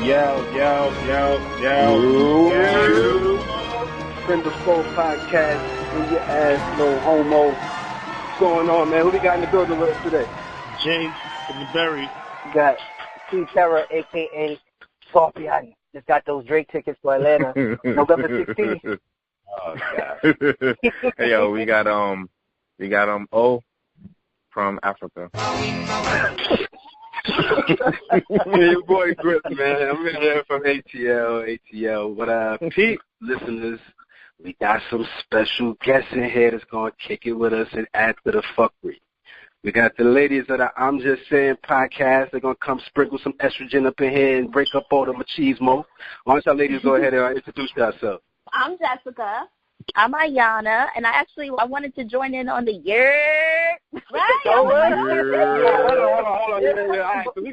Friend of Four podcast. In your ass, no homo. What's going on, man? Who we got in the building with us today? Jay from the Berry. We got T Terra, a.k.a. Scorpion. Just got those Drake tickets for Atlanta, November 16th. Oh, God. Hey, yo, we got O from Africa. Your boy Grip, man. I'm in here from ATL. What Pete, listeners, we got some special guests in here that's going to kick it with us and add to the fuckery. We got the ladies of the I'm Just Sayin podcast. They're going to come sprinkle some estrogen up in here and break up all the machismo. Why don't y'all ladies go ahead and introduce yourselves? I'm Jessica. I'm Ayana, and I wanted to join in on the year. Right? Hold on. Yeah. All right, so we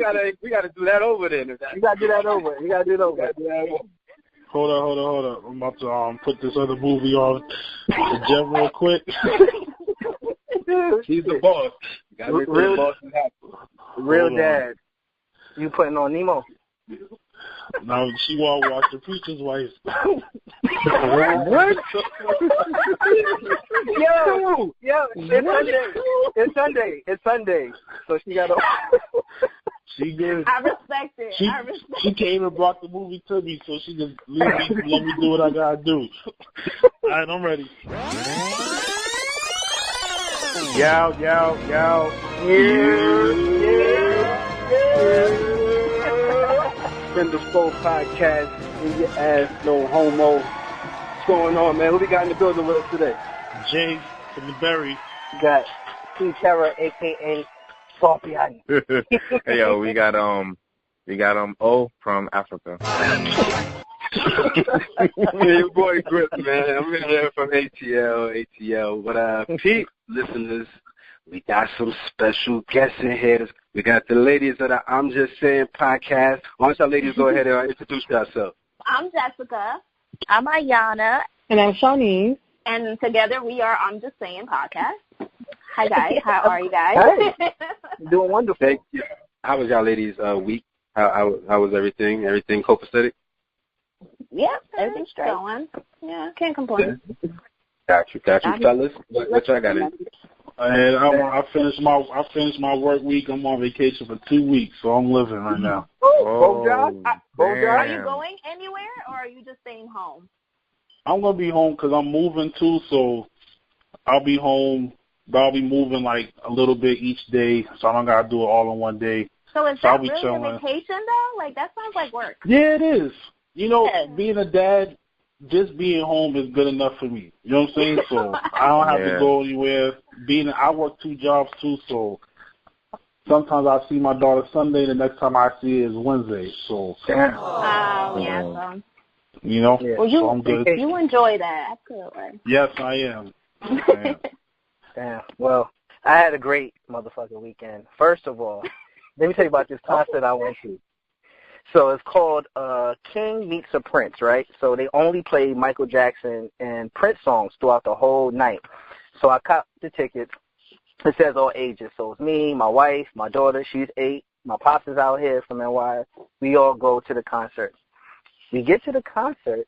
gotta do that over then. You gotta do that over. Hold on. I'm about to put this other movie on the Jeff real quick. He's the boss. Real dad. You putting on Nemo? No, she want to watch The Preacher's Wife. What? Yo, it's Sunday. So she got to... She good. I respect it. She came and brought the movie to me, so she just let me do what I gotta do. All right, I'm ready. Yo. Friend of Four podcast. In your ass, no homo. What's going on, man? Who we got in the building with us today? Jay from the Berry. We got T Terra, a.k.a. Scorpion. Hey, yo, we got O from Africa. Your boy Grip, man. I'm in here from ATL. What Pete, listeners, we got some special guests in here. We got the ladies of the I'm Just Sayin podcast. Why don't y'all ladies go ahead and introduce yourselves? I'm Jessica. I'm Ayana. And I'm Shawnee. And together we are I'm Just Sayin podcast. Hi, guys. How are you guys? Hey. Doing wonderful. Thank you. How was y'all ladies' week? How was everything? Everything copacetic? Yeah, everything's going. Yeah, can't complain. Got you, fellas. What y'all got in? And I finished my work week. I'm on vacation for 2 weeks, so I'm living right now. Both jobs? Are you going anywhere, or are you just staying home? I'm gonna be home because I'm moving too, so I'll be home. But I'll be moving like a little bit each day, so I don't gotta do it all in one day. So is that really a vacation though? Like that sounds like work. Yeah, it is. You know, being a dad, just being home is good enough for me. You know what I'm saying? So I don't have to go anywhere. I work 2 jobs too, so sometimes I see my daughter Sunday, the next time I see her is Wednesday. So yeah. You know, well, so I'm good. You enjoy that. That's good. Yes, I am. Damn. Well, I had a great motherfucking weekend. First of all, let me tell you about this concert I went to. So it's called King Meets a Prince, right? So they only play Michael Jackson and Prince songs throughout the whole night. So I copped the tickets. It says all ages. So it's me, my wife, my daughter, she's 8. My pops is out here from NY. We all go to the concert. We get to the concert.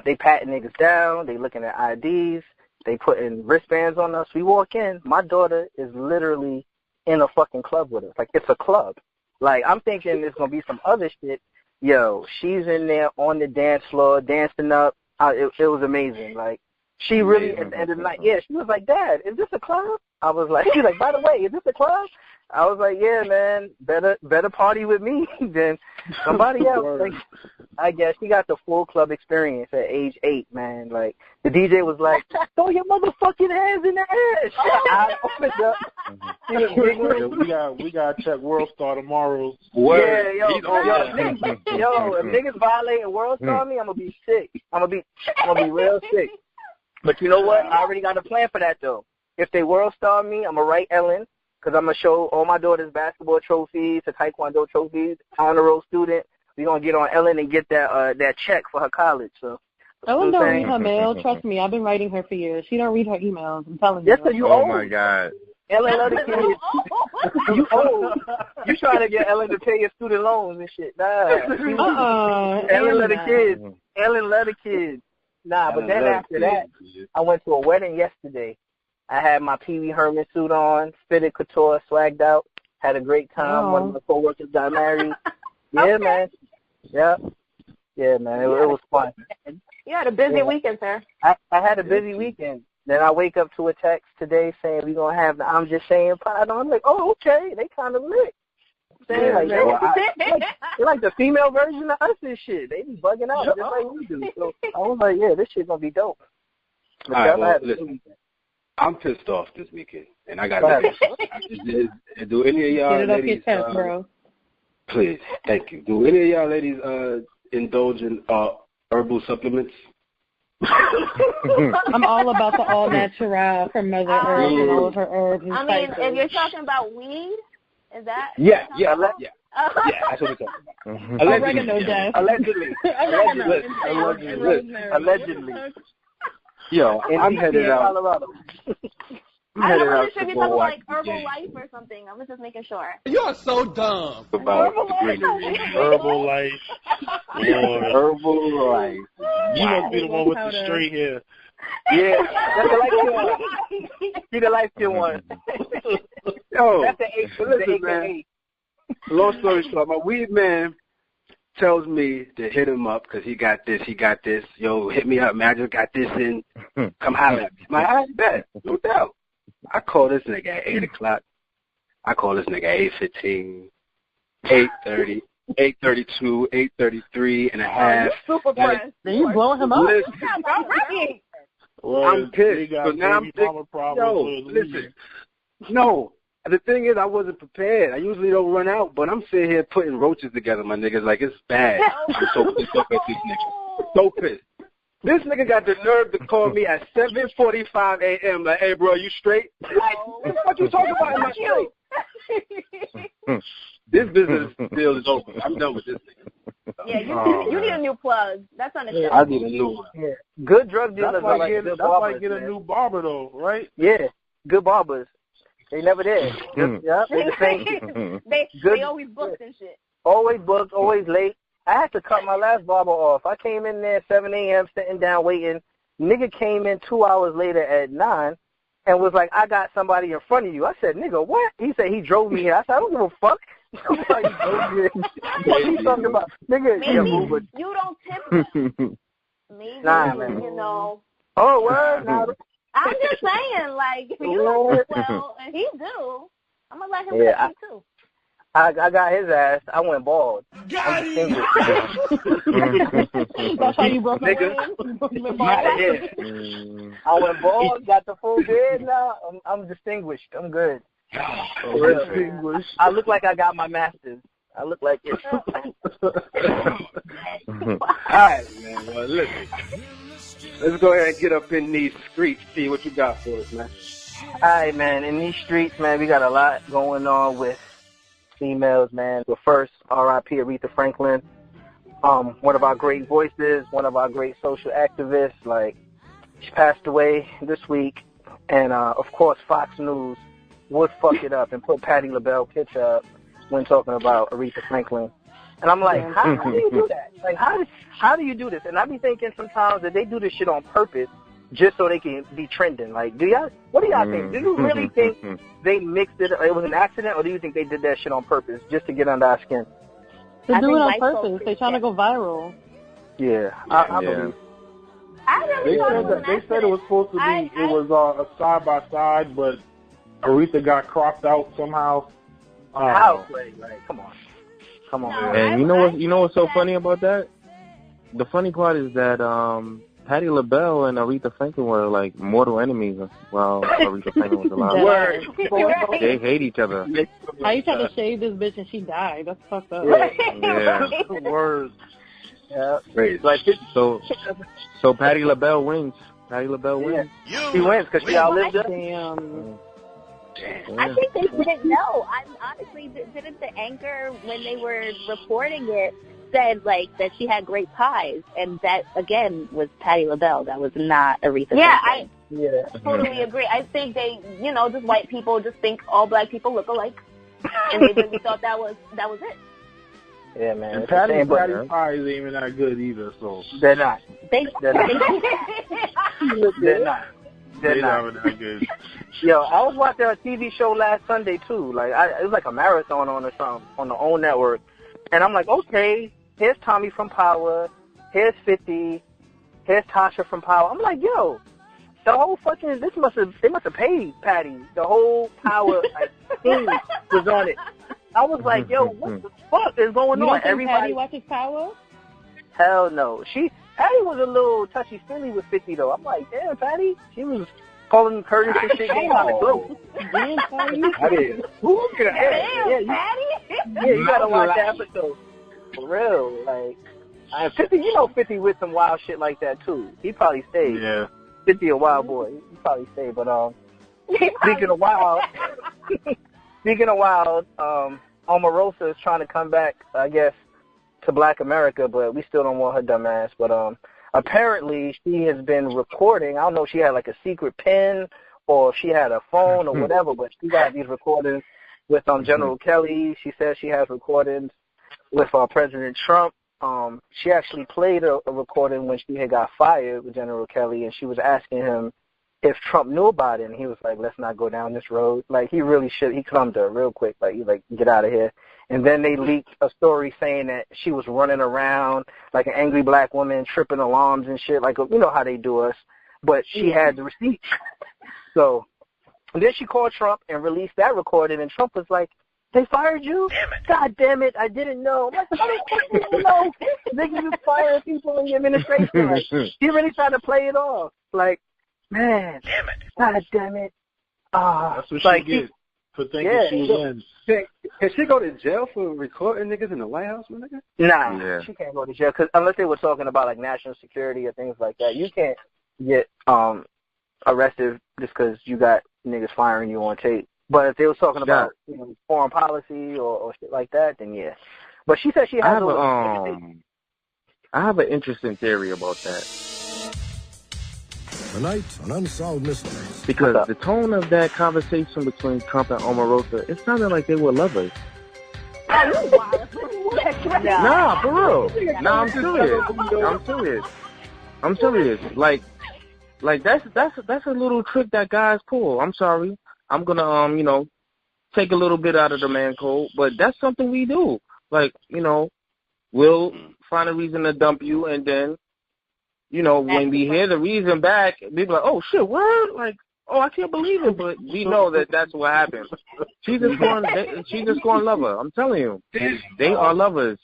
They patting niggas down. They looking at IDs. They putting wristbands on us. We walk in. My daughter is literally in a fucking club with us. Like, it's a club. Like, I'm thinking there's going to be some other shit. Yo, she's in there on the dance floor, dancing up. It was amazing. Like, she really, at the end of the night, she was like, Dad, is this a club? I was like, she's like, by the way, is this a club? I was like, yeah, man, better party with me than somebody else. Like, I guess she got the full club experience at age 8, man. Like, the DJ was like, throw your motherfucking hands in the air. I opened up. She was giggling. We got to check World Star tomorrow. Yeah, if niggas violating World Star me, I'm going to be sick. I'm going to be real sick. But you know what? I already got a plan for that, though. If they World Star me, I'm going to write Ellen. Because I'm going to show all my daughter's basketball trophies, the taekwondo trophies, honor roll student. We're going to get on Ellen and get that check for her college. So, Ellen don't read her mail. Trust me, I've been writing her for years. She don't read her emails. I'm telling you. Yes, sir, Oh, my God. Ellen love the kids. You old. You trying to get Ellen to pay your student loans and shit. Nah. Ellen let the kids. Ellen let the kids. Nah, but then after that, I went to a wedding yesterday. I had my Pee Wee Herman suit on, fitted couture, swagged out, had a great time. One of my coworkers got married. Yeah, man. Yep. Yeah, man. It was fun. You had a busy weekend, sir. I had a busy weekend. Then I wake up to a text today saying we're going to have the I'm Just Sayin pod on. I'm like, oh, okay. They kind of lit. Saying, they're like the female version of us and shit. They be bugging out just like we do. So I was like, yeah, this shit's going to be dope. But all right, well, listen. I'm pissed off this weekend, and I got to do any of y'all get it ladies, off your chest, bro. Please, thank you. Do any of y'all ladies indulge in herbal supplements? I'm all about the all natural from Mother Earth and all of her herbs and spices. If you're talking about weed, is that? Yeah, that's what we're talking about. Oregano, Jeff. Allegedly. Yo, I'm headed out. Colorado. I wasn't sure if you're talking about like Herbalife or something. I was just making sure. You're so dumb. About Herbalife. Herbalife. You must be the one with the straight hair. Yeah, that's the light skin one. Be the light skin one. Yo, that's the listen, man. Long story short, my weed man tells me to hit him up because he got this. Yo, hit me up, man. I just got this in. Come holler at me. I bet, no doubt. I call this nigga at 8 o'clock. I call this nigga at 8:15, 8:30, 8:32, 8:33 and a half. Super pressed. You blowing him up? Listen, I'm pissed. So now I'm listen. No. The thing is, I wasn't prepared. I usually don't run out, but I'm sitting here putting roaches together, my niggas. Like, it's bad. I'm so pissed off at these niggas. So pissed. This nigga got the nerve to call me at 7:45 a.m. Like, hey, bro, you straight? Like, what you talking about in my straight? This business deal is over. I'm done with this nigga. Yeah, you need a new plug. That's unacceptable. I need a new one. Yeah. Good drug dealers are like good barbers. That's like get a new barber, though, right? Yeah, good barbers. They never did. Yeah, they the same. They always booked and shit. Always booked, always late. I had to cut my last barber off. I came in there at 7 a.m. sitting down waiting. Nigga came in 2 hours later at 9 and was like, I got somebody in front of you. I said, nigga, what? He said he drove me here. I said, I don't give a fuck. What are you talking about? Nigga, maybe you don't tip them. Maybe, man. You know. Oh, word? Nah. I'm just saying, like, you know well, and he do. I'm going to let him tip me, too. I got his ass. I went bald. Got him. That's how you broke my I went bald, got the full beard now. I'm distinguished. I'm good. Distinguished. I look like I got my master's. I look like it. All right, man. Well, listen. Let's go ahead and get up in these streets. See what you got for us, man. All right, man. In these streets, man, we got a lot going on with females, man. But first, R.I.P. Aretha Franklin. One of our great voices, one of our great social activists. Like, she passed away this week. And, of course, Fox News would fuck it up and put Patti LaBelle picture up when talking about Aretha Franklin. And I'm like, how do you do that? Like, how do you do this? And I be thinking sometimes that they do this shit on purpose just so they can be trending. Like, what do y'all think? Do you really think they mixed it? It was an accident, or do you think they did that shit on purpose just to get under our skin? They do it on purpose. They're trying to go viral. Yeah, I believe. They said it was supposed to be. It was a side by side, but Aretha got cropped out somehow. How? Like, come on. No, and you know what's so funny about that? The funny part is that Patti LaBelle and Aretha Franklin were like mortal enemies while Aretha Franklin was alive. They hate each other. How you try to shave this bitch and she died? That's fucked up. Yeah. Words. Yeah. Great. Like, So Patti LaBelle wins. Patti LaBelle wins. Yeah. She wins because she outlived us. Damn. I think they didn't know. Honestly, didn't the anchor, when they were reporting it, said, like, that she had great pies, and that, again, was Patti LaBelle. That was not Aretha Franklin. I totally agree. I think they, just white people just think all black people look alike, and they really thought that was it. Yeah, man. And Patty's pies ain't even that good either, so. They're not. They're not. They're not that good. Yo, I was watching a TV show last Sunday, too. Like, it was like a marathon on or something, on the OWN network. And I'm like, okay, here's Tommy from Power, here's 50, here's Tasha from Power. I'm like, yo, the whole fucking, they must have paid Patty. The whole Power team was on it. I was like, yo, what the fuck is going on? Everybody Patty watches Power? Hell no. Patty was a little touchy-feely with 50, though. I'm like, damn, Patty. She was calling Curtis and shit, getting kind of close. Damn, Patty. Damn, Patty. Yeah, you gotta watch that episode. For real. Like, 50, 50 with some wild shit like that, too. He probably stayed. Yeah. 50 a wild boy. He probably stayed. But, speaking of wild, Omarosa is trying to come back, I guess, to Black America, but we still don't want her dumb ass. But apparently she has been recording. I don't know if she had like a secret pen or if she had a phone or whatever, but she got these recordings with General Kelly. She says she has recordings with President Trump. She actually played a recording when she had got fired with General Kelly, and she was asking him if Trump knew about it, and he was like, let's not go down this road. Like, he really should. He clumped her real quick. Like, he's like, get out of here. And then they leaked a story saying that she was running around like an angry black woman, tripping alarms and shit, like, you know how they do us. But she had the receipts. So and then she called Trump and released that recording, and Trump was like, they fired you? Damn it. God damn it, I didn't know. I'm like, how the fuck did you know? Nigga, you fire people in your administration. Like, he really tried to play it off. Like, man, damn it. God damn it. That's what she gets for thinking she was in. Can she go to jail for recording niggas in the White House, nigga? Nah, she can't go to jail, cause unless they were talking about like national security or things like that. You can't get arrested just because you got niggas firing you on tape. But if they were talking about foreign policy or shit like that, then yeah. But she said she has I have an interesting theory about that. Tonight on Unsolved Mysteries. Because the tone of that conversation between Trump and Omarosa, it sounded like they were lovers. Nah, for real. Nah, I'm serious. Like that's a little trick that guys pull. I'm sorry. I'm gonna take a little bit out of the man code, but that's something we do. Like, we'll find a reason to dump you, and then when we hear the reason back, we be like, oh, shit, what? Like, oh, I can't believe it, but we know that that's what happened. She's just going to love her. I'm telling you. They are lovers.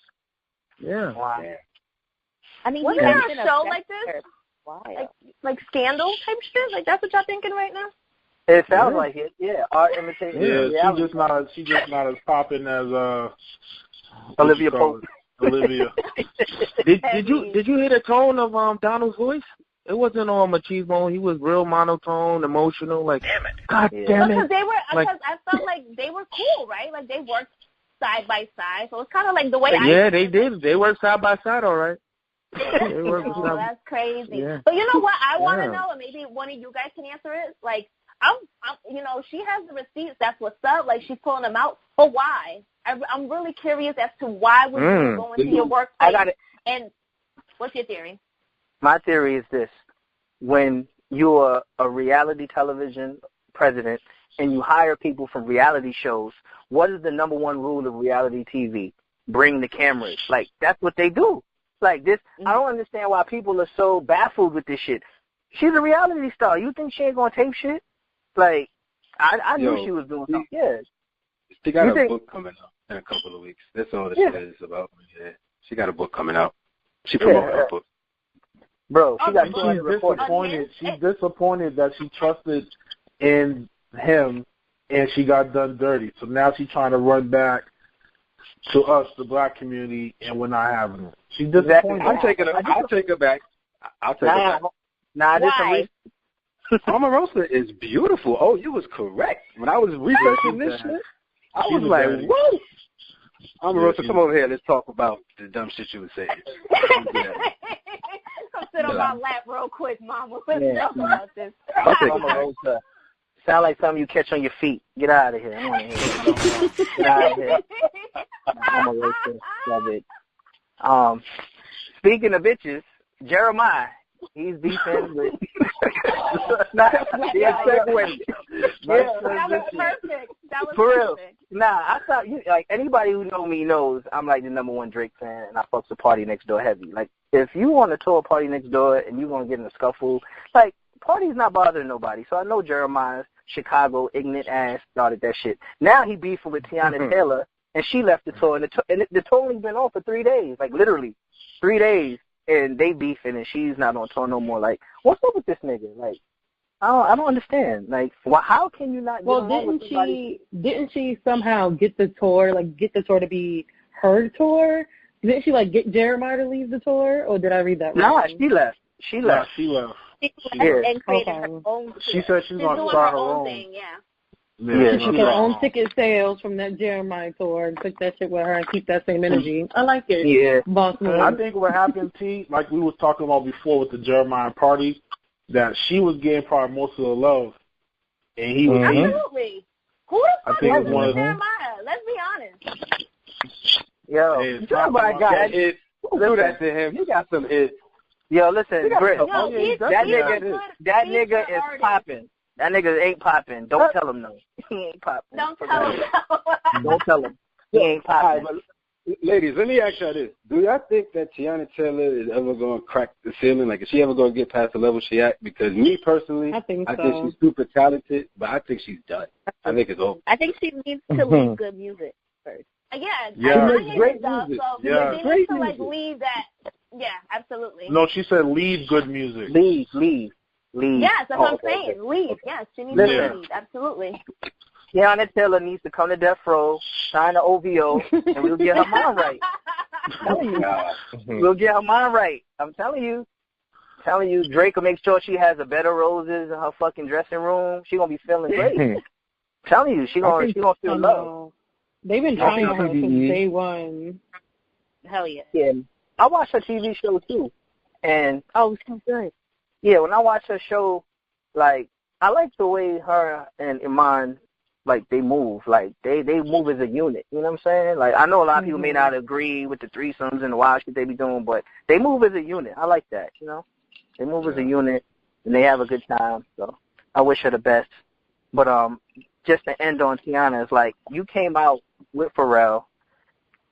Yeah. Wow. I mean, wasn't there a show like this? Like Scandal type shit? Like, that's what y'all thinking right now? It sounds like it, yeah. Art imitation. Yeah, she's just not as popping as Olivia Pope. Olivia. Did you hear the tone of Donald's voice? It wasn't all machismo. He was real monotone, emotional. Like, damn it, God damn it. Because I felt like they were cool, right? Like they worked side by side, so it's kind of like the way. Yeah, they did. They worked side by side, all right. That's crazy. Yeah. But you know what? I want to know, and maybe one of you guys can answer it. Like, I'm she has the receipts. That's what's up. Like, she's pulling them out. But why? I'm really curious as to why would you go into your workplace. I got it. And what's your theory? My theory is this. When you're a reality television president and you hire people from reality shows, what is the number one rule of reality TV? Bring the cameras. Like, that's what they do. Like this, I don't understand why people are so baffled with this shit. She's a reality star. You think she ain't gonna tape shit? Like, I knew she was doing something. Yeah. She got a book coming out in a couple of weeks. That's all that shit is about. Yeah. She got a book coming out. She promoted her book. Bro, she got She's disappointed that she trusted in him and she got done dirty. So now she's trying to run back to us, the black community, and we're not having it. She's disappointed. I'll take her back. I'll take her back. Nah, this Omarosa is beautiful. Oh, you was correct. When I was researching this shit, I was like, whoa. I'm Rosa. Come over here. Let's talk about the dumb shit you were saying. Come sit on my lap real quick, Mama. Let's talk about this. Mama Rosa. Sound like something you catch on your feet. Get out of here. I want to hear it. Get out of here. Mama Rosa. Love it. Speaking of bitches, Jeremiah, he's beefing with. That was perfect. That was for perfect. real. Nah, I thought like anybody who know me knows I'm like the #1 Drake fan, and I fucks with Party Next Door heavy. Like if you want to tour Party Next Door and you gonna get in a scuffle, like Party's not bothering nobody. So I know Jeremiah's Chicago ignorant ass started that shit. Now he beefing with Tiana Taylor, and she left the tour, and the tour only been on for 3 days, like literally 3 days. And they beefing, and she's not on tour no more. Like, what's up with this nigga? Like, I don't understand. Like, how can you not? Well, didn't she somehow get the tour to be her tour? Didn't she get Jeremiah to leave the tour, or did I read that wrong? No, she left. She left. And created her own. She said she's gonna start her own thing. Yeah. Yeah, she took her own ticket sales from that Jeremiah tour and took that shit with her and keep that same energy. I like it. Yeah. Boss move. I think what happened, T, like we was talking about before with the Jeremiah party, that she was getting probably most of the love, and he was Absolutely. Who the fuck was Jeremiah? Let's be honest. Yo, Jeremiah got hits. Do that to him. He got some hits. Yo, listen, Chris. That nigga is popping. That nigga ain't popping. Don't tell him no. He ain't popping. Don't tell him no. Don't tell him. He ain't popping. Right, ladies, let me ask y'all this. Do y'all think that Tiana Taylor is ever going to crack the ceiling? Like, is she ever going to get past the level she at? Because me personally, I think she's super talented, but I think she's done. I think it's over. I think she needs to leave good music first. Yeah. She makes great music. So they need to, leave that. Yeah, absolutely. No, she said leave good music. Leave. Yes, that's what I'm saying. Leave. Yes, she needs to leave. Absolutely. Tiana Taylor needs to come to Death Row, sign the OVO, and we'll get her mind right. I'm telling you. We'll get her mind right. I'm telling you. Drake will make sure she has a bed of roses in her fucking dressing room. She gonna be feeling great. I'm telling you, she gonna feel love. They've been trying her since day one. Hell yeah. Yeah. I watched her TV show too. And so good. Yeah, when I watch her show, like, I like the way her and Iman, like, they move. Like, they move as a unit. You know what I'm saying? Like, I know a lot of people may not agree with the threesomes and the wild shit they be doing, but they move as a unit. I like that, you know? They move as a unit, and they have a good time. So I wish her the best. But just to end on Tiana, it's like, you came out with Pharrell.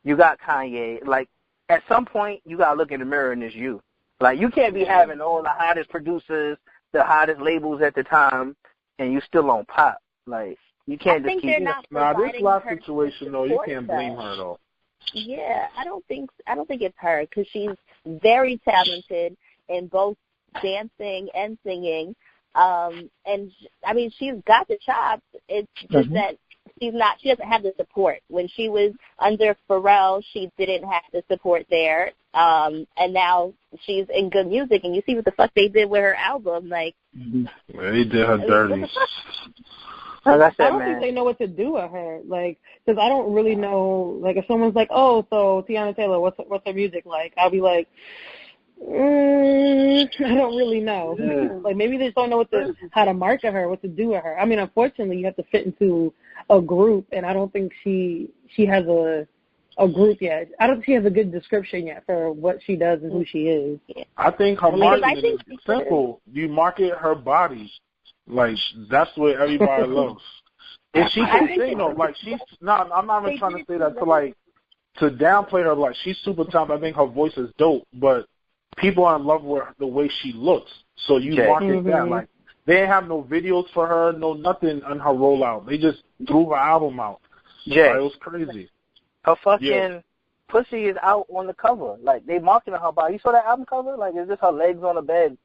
You got Kanye. Like, at some point, you got to look in the mirror and it's you. Like, you can't be having all the hottest producers, the hottest labels at the time, and you still on pop. Like, you can't just keep... Nah, this last situation, though, you can't blame her, though. Yeah, I don't think it's her, because she's very talented in both dancing and singing. And, I mean, she's got the chops. It's just that she doesn't have the support. When she was under Pharrell, she didn't have the support there. And now she's in good music, and you see what the fuck they did with her album. Like, they did her dirty. I don't think they know what to do with her. Like, because I don't really know. Like, if someone's like, "Oh, so Tiana Taylor, what's her music like?" I'll be like, I don't really know. Like, maybe they just don't know how to market her, what to do with her. I mean, unfortunately, you have to fit into a group, and I don't think she has a group yet. I don't think she has a good description yet for what she does and who she is. I think her marketing is simple. You market her body. Like, that's what everybody loves. And she can sing, though. Like, I'm not even trying to say that to downplay her. Like, she's super talented. I think her voice is dope, but people are in love with the way she looks. So you market that. Like, they didn't have no videos for her, no nothing on her rollout. They just threw her album out. Jay. Like, it was crazy. Her fucking pussy is out on the cover. Like, they marketing her body. You saw that album cover? Like, it's just her legs on the bed.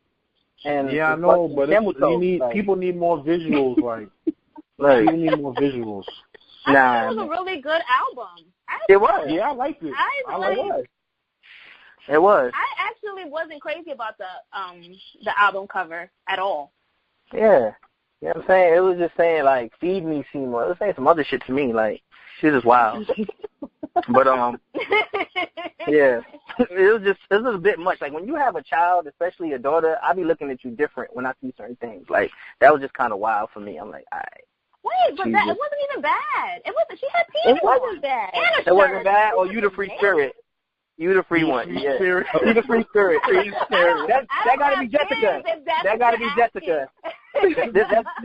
And yeah, I know, but people need more visuals. Like, people need more visuals. I thought it was a really good album. It was. Yeah, I liked it. It was. I actually wasn't crazy about the album cover at all. Yeah. You know what I'm saying? It was just saying, like, feed me, Seymour. It was saying some other shit to me. Like, shit is wild. But yeah, it was a bit much. Like when you have a child, especially a daughter, I be looking at you different when I see certain things. Like that was just kind of wild for me. I'm like, all right. Wait, but it wasn't even bad. It wasn't. She had penis. It wasn't bad. It wasn't bad. Or you the free spirit. You the free one. Yeah. You the free spirit. That gotta be Jessica. That gotta be Jessica.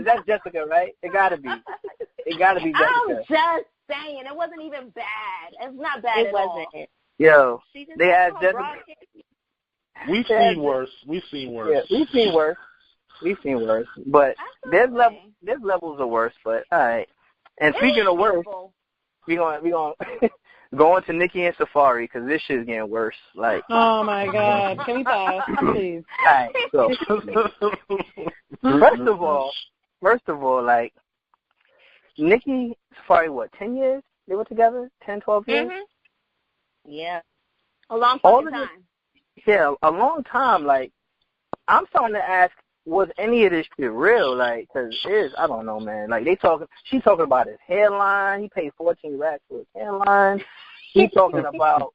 That's Jessica, right? It gotta be. It gotta be Jessica. I'm just saying, it wasn't even bad. It's not bad at all. Yo, they asked Jessica. We've seen worse. Yeah, we've seen worse. But there's levels of worse. But all right. And speaking of worse, we gonna go on to Nicki and Safari because this shit's getting worse. Like, oh my God, can we pause, please? All right. So, first of all, like Nicki, Safari, what? 10 years they were together? 10, 12 years? Mm-hmm. Yeah, a long time. Yeah, a long time. Like, I'm starting to ask, was any of this shit real? Like, cause I don't know, man. Like she's talking about his hairline. He paid 14 racks for his hairline. She's talking about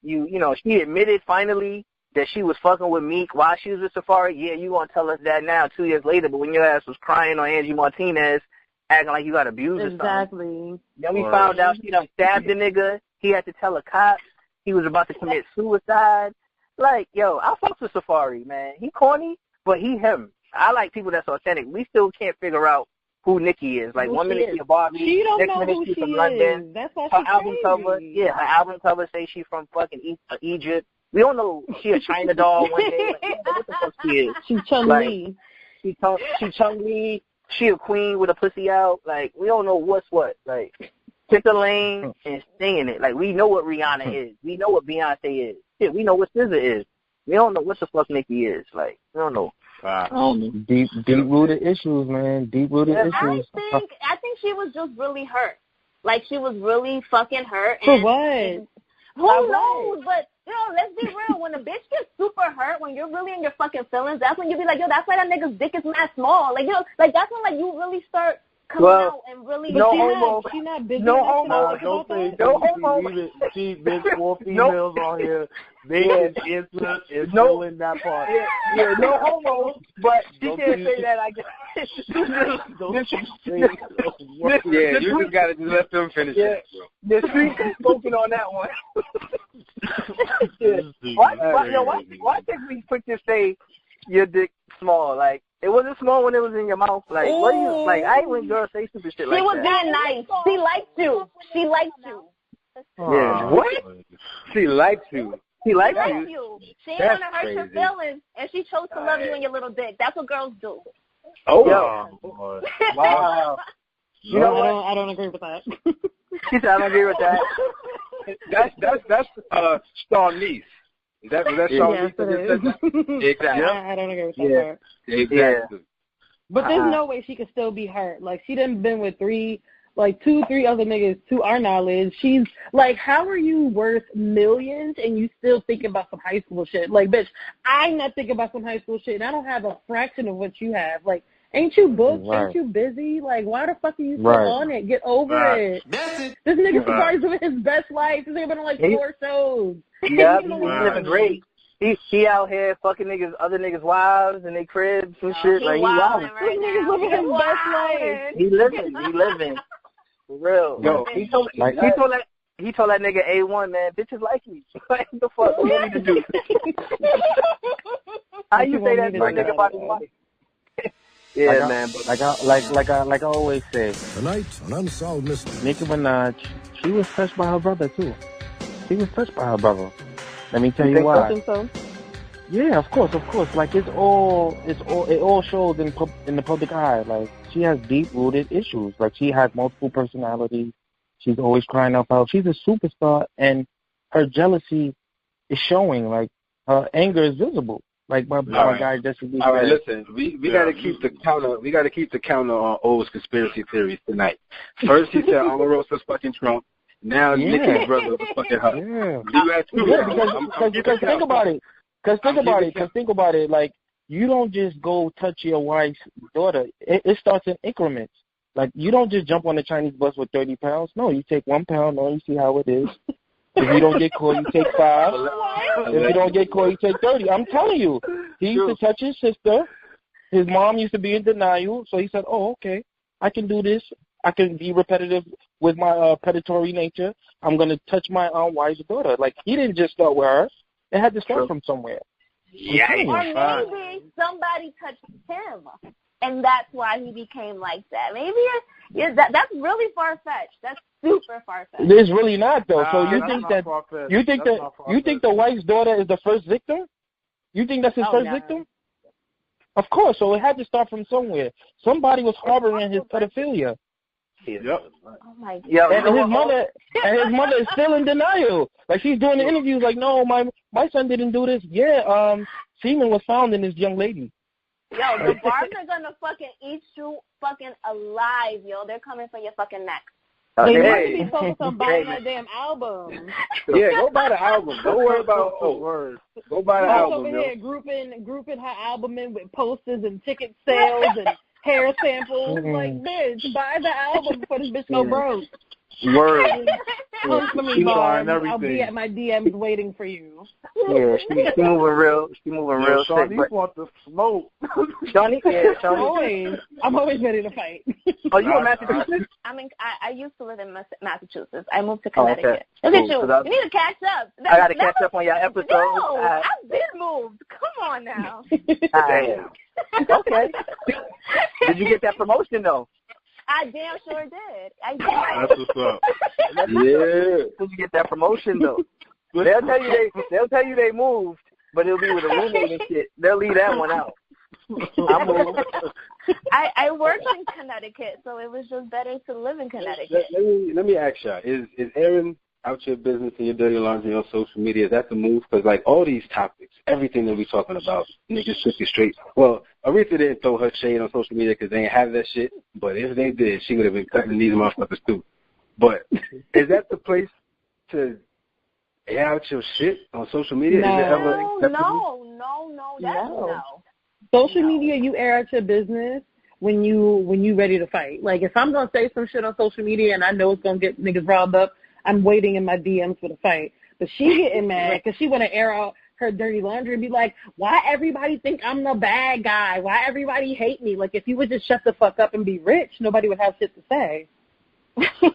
you know, she admitted finally that she was fucking with Meek while she was with Safari. Yeah, you gonna tell us that now 2 years later, but when your ass was crying on Angie Martinez, acting like you got abused or something. Exactly. Then we found out she done stabbed the nigga. He had to tell a cop he was about to commit suicide. Like, yo, I fuck with Safari, man. He corny, but he him. I like people that's authentic. We still can't figure out who Nicki is. Like, one minute she a Barbie, next minute she's from London. That's why her album cover, her album cover say she's from fucking Egypt. We don't know she a China doll one day. Like, what the fuck she is? She's Chung-Li. She Chung-Li. She a queen with a pussy out. Like, we don't know what's what. Like, pick a lane and singing it. Like, we know what Rihanna is. We know what Beyonce is. Shit, we know what SZA is. We don't know what the fuck Nicki is. Like, we don't know. Deep-rooted issues, man. Deep-rooted issues. I think she was just really hurt. Like, she was really fucking hurt. For what? Who knows? But, you know, let's be real. When a bitch gets super hurt, when you're really in your fucking feelings, that's when you be like, yo, that's why that nigga's dick is mad small. Like, you know, like, that's when, like, you really start coming out and really... No homo. She's not busy. No homo. Don't say no homo. See, there's 4 females on here. They is in that part. Yeah, no homo. But she can't say that, I guess. Yeah, you just gotta just let them finish it, bro. The street is spoken on that one. Why can't we quick to say your dick small? Like, it wasn't small when it was in your mouth. Like, what do you, like, I hate when girls say stupid shit like that. She was being nice. She liked you. She liked you. Yeah. What? She likes you. She likes you. She ain't want to hurt your feelings, and she chose to love you and your little dick. That's what girls do. Oh, wow. You know what? I don't agree with that. She said I don't agree with that. That's Sean Niece. Was that Sean Niece? Exactly. I don't agree with that part. Exactly. But there's no way she could still be hurt. Like, she done been with 2, 3 other niggas, to our knowledge. She's, like, how are you worth millions and you still thinking about some high school shit? Like, bitch, I'm not thinking about some high school shit, and I don't have a fraction of what you have. Like, ain't you booked? Right. Ain't you busy? Like, why the fuck are you still on it? Get over it. This nigga Safari's living his best life. This nigga been on, like, 4 shows. Yeah, he's living great. He out here fucking niggas, other niggas' wives and their cribs and shit. Like, he wild. This nigga's living his best life. He living. For real. Yo, he told that nigga A1, man, bitches like me. What the fuck do you need to do? How you say that to a nigga about his wife? Yeah, man. Like I always say. Tonight on Unsolved Mysteries. Nicki Minaj, she was touched by her brother too. She was touched by her brother. Let me tell you why. Think so? Yeah, of course. Like it all shows in the public eye. Like, she has deep-rooted issues. Like, she has multiple personalities. She's always crying out for help. She's a superstar, and her jealousy is showing. Like, her anger is visible. Like my guy just said. All right, listen. We gotta keep the counter. We gotta keep the counter on O's conspiracy theories tonight. First he said Omarosa's fucking Trump. Now Nicki's brother was fucking her. Yeah. You had two. Because think about it. Because think about it. Like, you don't just go touch your wife's daughter. It starts in increments. Like, you don't just jump on the Chinese bus with 30 pounds. No, you take 1 pound, no, you see how it is. If you don't get caught, you take 5. If you don't get caught, you take 30. I'm telling you. He used to touch his sister. His mom used to be in denial. So he said, oh, okay, I can do this. I can be repetitive with my predatory nature. I'm going to touch my wife's daughter. Like, he didn't just start with her. It had to start from somewhere. Yeah. Or maybe somebody touched him, and that's why he became like that. Maybe that's really far-fetched. That's super far-fetched. It's really not, though. So you think the wife's daughter is the first victim? You think that's his first victim? Of course. So it had to start from somewhere. Somebody was harboring his pedophilia. Yep. Oh my God. Yeah, and his mother is still in denial. Like, she's doing the interviews like, no, my son didn't do this. Yeah, semen was found in this young lady. Yo, the barbs are gonna fucking eat you fucking alive, yo. They're coming for your fucking neck. They need to be focused on buying that damn album. Yeah, go buy the album. Don't worry about words. Go buy the album, over here grouping her album in with posters and ticket sales and hair samples. Like, bitch, buy the album before this bitch go broke. Word. Come for me, Barb. I'll be at my DMs waiting for you. Yeah, she moving real. She moving real sick. Shawnee wants to smoke. Shawnee, Shawnee. I'm always ready to fight. Oh, you in Massachusetts? I used to live in Massachusetts. I moved to Connecticut. Okay. Look at you. You need to catch up. I got to catch up on your episodes. No, I've been moved. Come on now. Damn. Okay. Did you get that promotion, though? I damn sure did. I did. That's what's up. Yeah. Did you get that promotion, though? They'll tell you they moved, but it'll be with a roommate and shit. They'll leave that one out. I moved. I worked in Connecticut, so it was just better to live in Connecticut. Let me ask y'all: Is airing out your business and your dirty laundry on social media, is that the move? Because, like, all these topics, everything that we talking about, niggas took it straight. Well, Aretha didn't throw her shade on social media because they ain't have that shit, but if they did, she would have been cutting these motherfuckers too. But is that the place to air out your shit on social media? No. Is it ever acceptable? No. Social media, you air out your business when you ready to fight. Like, if I'm gonna say some shit on social media and I know it's gonna get niggas riled up, I'm waiting in my DMs for the fight. But she getting mad because she want to air out her dirty laundry and be like, why everybody think I'm the bad guy? Why everybody hate me? Like, if you would just shut the fuck up and be rich, nobody would have shit to say.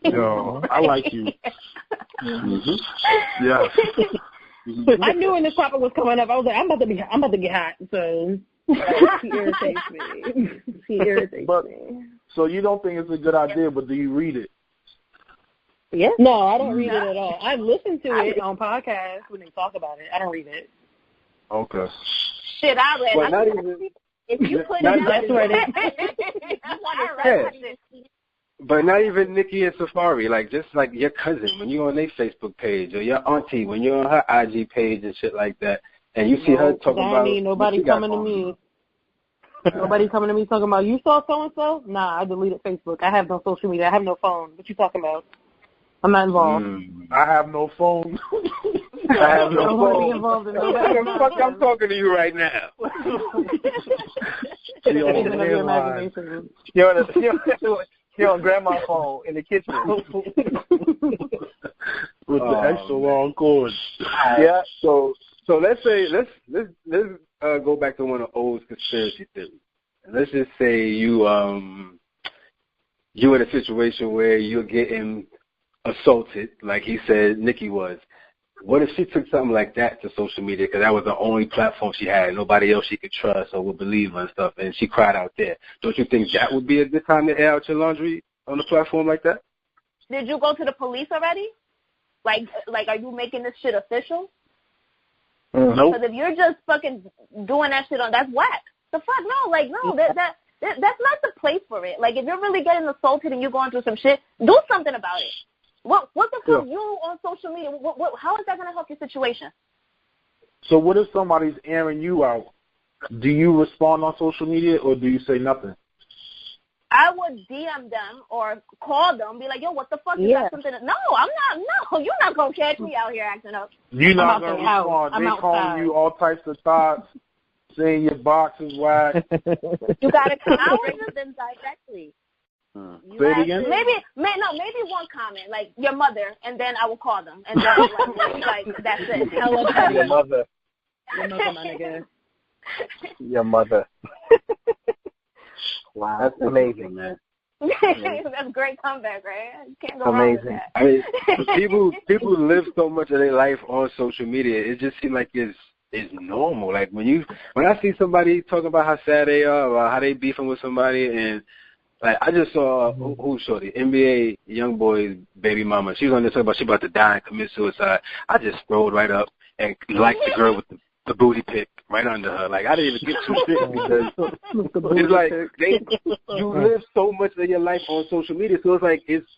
Yo, I like you. Mm-hmm. Yeah. I knew when this topic was coming up, I was like, I'm about to get hot. So she irritates me. Me. So you don't think it's a good idea, but do you read it? Yeah. No, I don't read it at all. I listen to it on podcasts when they talk about it. I don't read it. Okay. Shit, I read. Well, not even. If you put it, that's right. But not even Nicki and Safari, like, just like your cousin when you're on their Facebook page, or your auntie when you're on her IG page and shit like that, and you see her talking about. Nobody coming to me. Nobody coming to me talking about, you saw so and so? Nah, I deleted Facebook. I have no social media. I have no phone. What you talking about? I'm not involved. I have no phone. I have no phone. Be involved in no fuck, I'm talking to you right now. You're on grandma's phone in the kitchen. With the extra long cords. Yeah, so let's go back to one of the old conspiracy theories. Let's just say you're in a situation where you're getting assaulted, like he said Nicki was. What if she took something like that to social media because that was the only platform she had, nobody else she could trust or would believe and stuff, and she cried out there? Don't you think that would be a good time to air out your laundry on a platform like that? Did you go to the police already? Like, are you making this shit official? Nope. Because if you're just fucking doing that shit that's whack. The fuck, no, that's not the place for it. Like, if you're really getting assaulted and you're going through some shit, do something about it. What the fuck you on social media? How is that going to help your situation? So what if somebody's airing you out? Do you respond on social media or do you say nothing? I would DM them or call them, be like, yo, what the fuck? You got something? No, I'm not. No, you're not going to catch me out here acting up. You're not going to respond. They calling you all types of thoughts, saying your box is whack. You got to come out with them directly. Say it again? Maybe one comment, like your mother, and then I will call them. And then, like that's it. Hello, Your mother. Your mother, my nigga. Your mother. Wow, that's amazing, man. That's a great comeback, right? Can't go wrong with that. I mean, people live so much of their life on social media. It just seems like it's normal. Like when I see somebody talking about how sad they are, or how they beefing with somebody, and like I just saw who's shorty, NBA young boy's baby mama. She was on there talking about she about to die and commit suicide. I just scrolled right up and liked the girl with the booty pic right under her. Like I didn't even get too sick because it's like you live so much of your life on social media, so it's like it's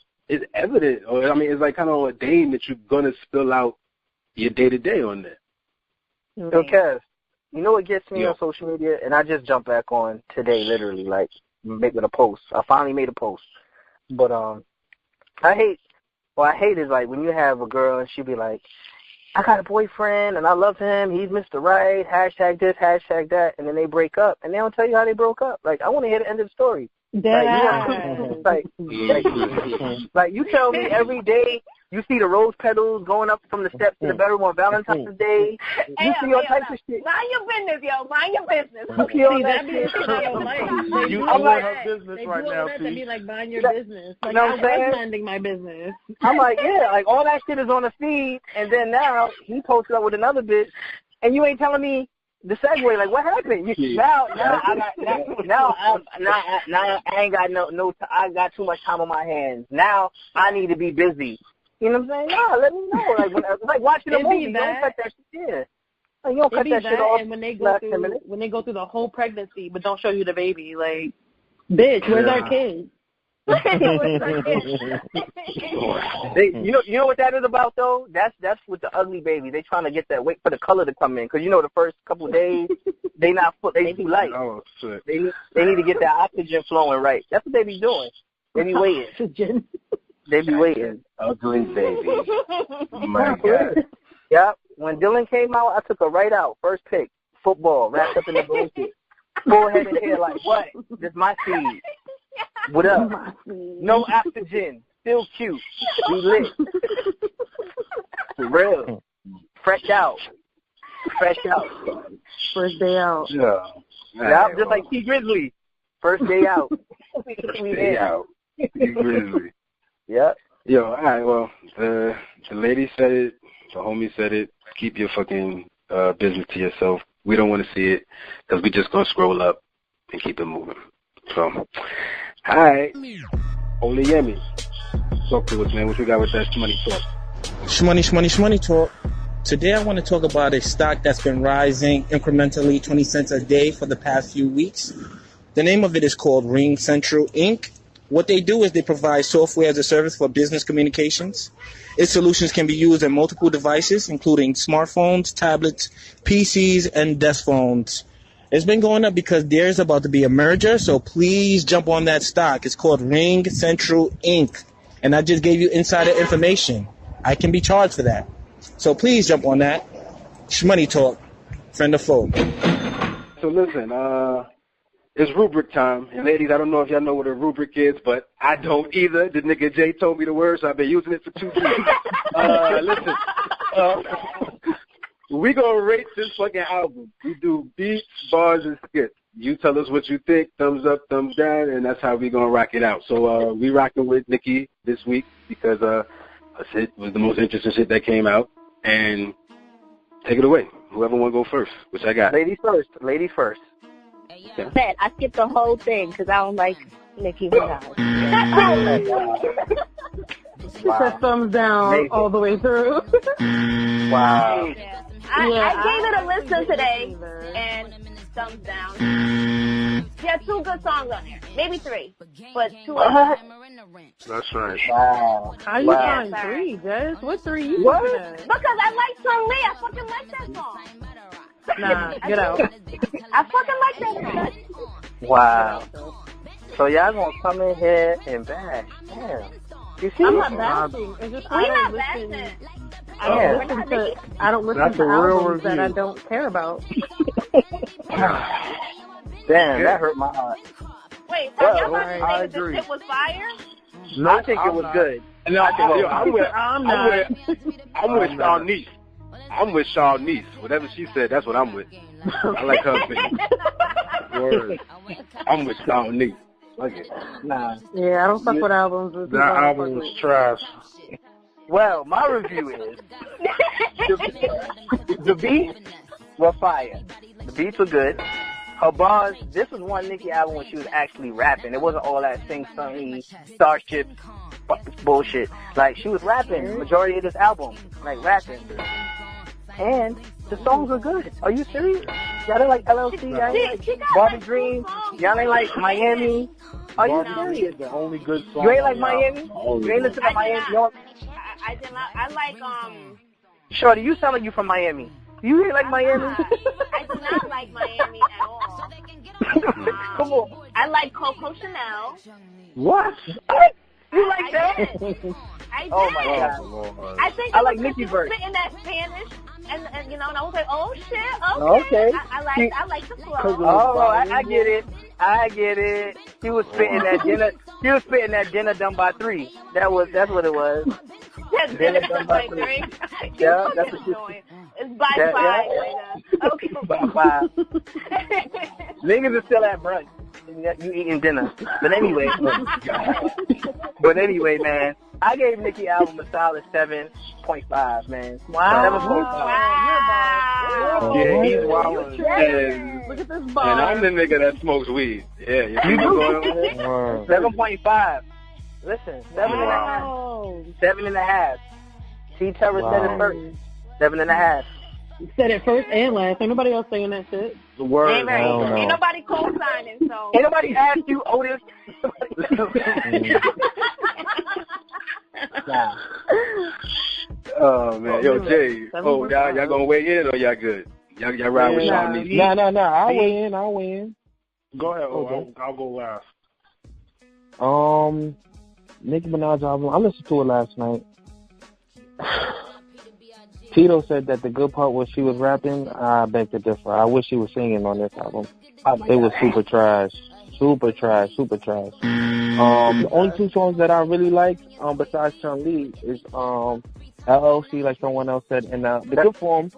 evident, or I mean it's like kind of ordained that you're gonna spill out your day to day on there. Okay, you know what gets me on social media, and I just jumped back on today, literally, like making a post. I finally made a post, but I hate is like when you have a girl and she be like, I got a boyfriend and I love him. He's Mr. Right. Hashtag this, hashtag that, and then they break up and they don't tell you how they broke up. Like I want to hear the end of the story. Like you tell me every day you see the rose petals going up from the steps to the bedroom on Valentine's Day. You see all types of shit. Mind your business, yo. Mind your business. You see all that shit. I'm like her business right now, P. Be like, mind your business. Like, you know what I'm saying? minding my business. I'm like, yeah, like all that shit is on the feed, and then now he posted up with another bitch, and you ain't telling me the segue, like what happened? Now I ain't got I got too much time on my hands. Now I need to be busy. You know what I'm saying? No, let me know. Like watching a movie, you don't cut that shit. Yeah. Like, you don't cut that shit off. And when they go through the whole pregnancy, but don't show you the baby, like, bitch, where's our kids? You know what that is about though? That's with the ugly baby. They trying to get that wait for the color to come in because the first couple of days they too light. Oh shit! They need to get that oxygen flowing right. That's what they be doing. They be waiting. They be waiting. Ugly baby. Oh my God. Yep. When Dylan came out, I took her right out. First pick, football, wrapped up in the blanket. Full head and hair like what? This my seed. What up? No oxygen. Still cute. We lit. For real. Fresh out. First day out. Yeah. Yep, just like T Grizzly. First day out. First day out. T Grizzly. Yep. Yo, all right, well, the lady said it, the homie said it. Keep your fucking business to yourself. We don't want to see it because we just going to scroll up and keep it moving. So, all right. Only Yemi. Talk to us, man. What you got with that shmoney talk? Shmoney talk. Today I want to talk about a stock that's been rising incrementally 20 cents a day for the past few weeks. The name of it is called Ring Central Inc. What they do is they provide software as a service for business communications. Its solutions can be used on multiple devices, including smartphones, tablets, PCs, and desk phones. It's been going up because there's about to be a merger, so please jump on that stock. It's called Ring Central Inc. And I just gave you insider information. I can be charged for that. So please jump on that. Shmoney talk. Friend or foe. So listen, it's rubric time. And ladies, I don't know if y'all know what a rubric is, but I don't either. The nigga Jay told me the word, so I've been using it for 2 weeks. Listen, we gonna rate this fucking album. We do beats, bars, and skits. You tell us what you think, thumbs up, thumbs down, and that's how we gonna rock it out. So we rocking with Nicki this week because it was the most interesting shit that came out. And take it away. Whoever wanna go first, which I got. Ladies first. Okay. I skipped the whole thing because I don't like Nicki Minaj. She said thumbs down all the way through. Wow. I gave it a listen today, and thumbs down. She had 2 good songs on there. Maybe 3, but 2 of them. That's right. Wow. How you find 3, Jess? What 3 you What? Because I like Sung Lee. I fucking like that song. Nah, get out. I fucking like that song. Wow. So y'all gonna come in here and bash. Damn. You see? I'm not bashing. It's just I don't listen to albums that I don't care about. Damn, that hurt my heart. Wait, so y'all about to say that this shit was fire? No, I think it was good. No, I'm with Shawnese. I'm with Shawnese. Whatever she said, that's what I'm with. I like her opinion. Word. I'm with Shawnese. Okay. Nah. Yeah, I don't fuck with albums. That album was trash. Well, my review is the beats were fire. The beats were good. Her bars, this was one Nicki album when she was actually rapping. It wasn't all that sing-songy, Starship bullshit. Like, she was rapping majority of this album. Like, rapping. And the songs were good. Are you serious? Y'all ain't like LLC? Y'all ain't like Barbie Dream? Y'all ain't like Miami? Are you serious? The only good song. You ain't like Miami? You ain't listen to Miami? I did not. I like Shorty, you sound like you from Miami. You ain't like Miami? I do not like Miami at all. Come on. I like Coco Chanel. What? You like that? I did. Oh my God. I think I like Nicki verse. In that Spanish, and you know, and I was like, oh shit, okay. I like the flow. Oh, I get it. I get it. She was spitting that dinner. She was spitting that dinner done by 3. That's what it was. Dinner done by 3. Yeah, that's what she's doing. It's by 5. Yeah. Okay. By 5. Niggas are still at brunch. You eating dinner. But anyway, man, I gave Nicki album a solid 7.5, man. Wow. 7.5. Yeah, he's wild. Look at this bar. And I'm the nigga that smokes weed. Yeah, you do. 7.5. Listen, 7.5. 7.5. T-Terror said it first. 7.5. You said it first and last. Ain't nobody else saying that shit. The word. Ain't nobody co-signing, so. Ain't nobody asked you, Otis. Nah. Oh, man. Yo, Jay. Oh, y'all gonna weigh in or y'all good? Y'all ride with Shawnese? No. I'll weigh in. Go ahead. I'll go last. Nicki Minaj album. I listened to it last night. Tito said that the good part was she was rapping. I beg to differ. I wish she was singing on this album. It was super trash. The only 2 songs that I really like, besides Chun-Li, is LLC, like someone else said, and the Good Form.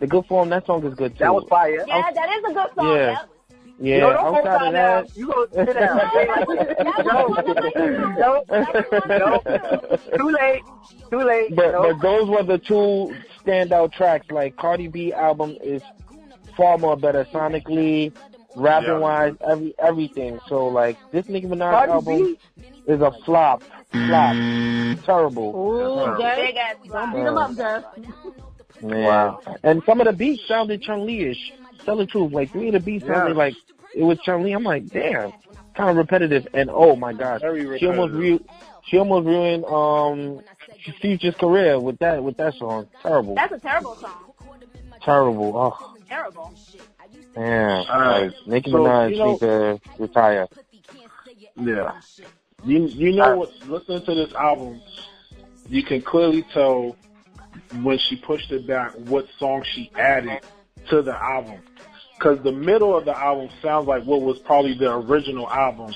The Good Form, that song is good too. That was fire. Yeah, that is a good song. Yeah. Yeah, no, outside of that, you go sit down. No. Too late. But those were the 2 standout tracks. Like Cardi B album is far more better sonically, rapping wise, everything. So like this Nicki Minaj Cardi album is a flop. Terrible. Ooh, Jay, don't beat him up, Jeff. Man. Wow. And some of the beats sounded Chun-Li-ish. Tell the truth, like 3 of the beats sounded like it was Chun-Li. I'm like, damn, kind of repetitive. And oh my gosh, she almost ruined Future's career with that song. Terrible. That's a terrible song. Terrible. Oh. Terrible. Yeah. Nicki Minaj needs to retire. Yeah. You know what? Listening to this album, you can clearly tell when she pushed it back what song she added to the album. Because the middle of the album sounds like what was probably the original album.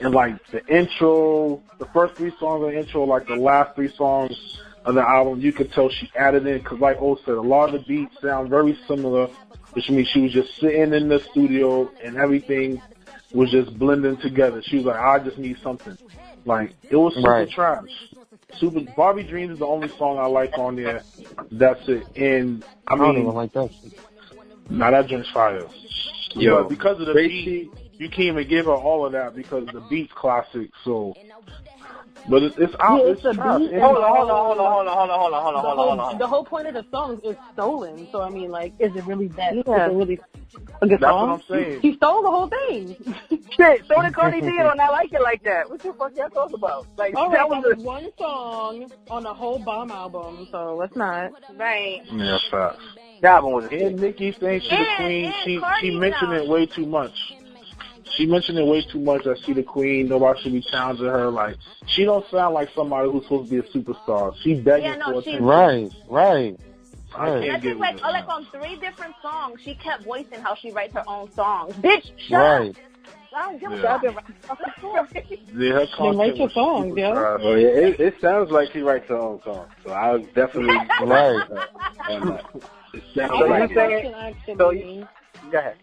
And like the intro, the first 3 songs of the intro, like the last 3 songs of the album, you could tell she added in. Because like O said, a lot of the beats sound very similar, which means she was just sitting in the studio and everything was just blending together. She was like, I just need something. Like, it was super trash. Barbie Dreams is the only song I like on there. That's it. And I don't even like that shit. Nah, that drink's fire. Yo, but because of the beat, you can't even give her all of that because the beat's classic. So, but it's out. It's trash. Hold on. The whole point of the song is stolen. So I mean, like, is it really that? Yeah. Is it really a good That's song? what I'm saying. She stole the whole thing. Shit, so did Cardi B, and I like it like that. What the fuck y'all talking about? Like, All that right, was one song on a whole bomb album, so let's not. Right. Yeah, facts. That album was And Nicki saying she the queen. She mentioned it way too much. She mentioned it way too much that she the queen. Nobody should be challenging her. Like, she don't sound like somebody who's supposed to be a superstar. She begging for attention. Right. I can't get like on 3 different songs, she kept voicing how she writes her own songs. Bitch, shut up. I don't give a shit. Yeah, her content write your songs, yo. Oh, yeah, it sounds like she writes her own song, so I'll definitely Right. on that. It I sounds have like a it. question, actually. Go ahead.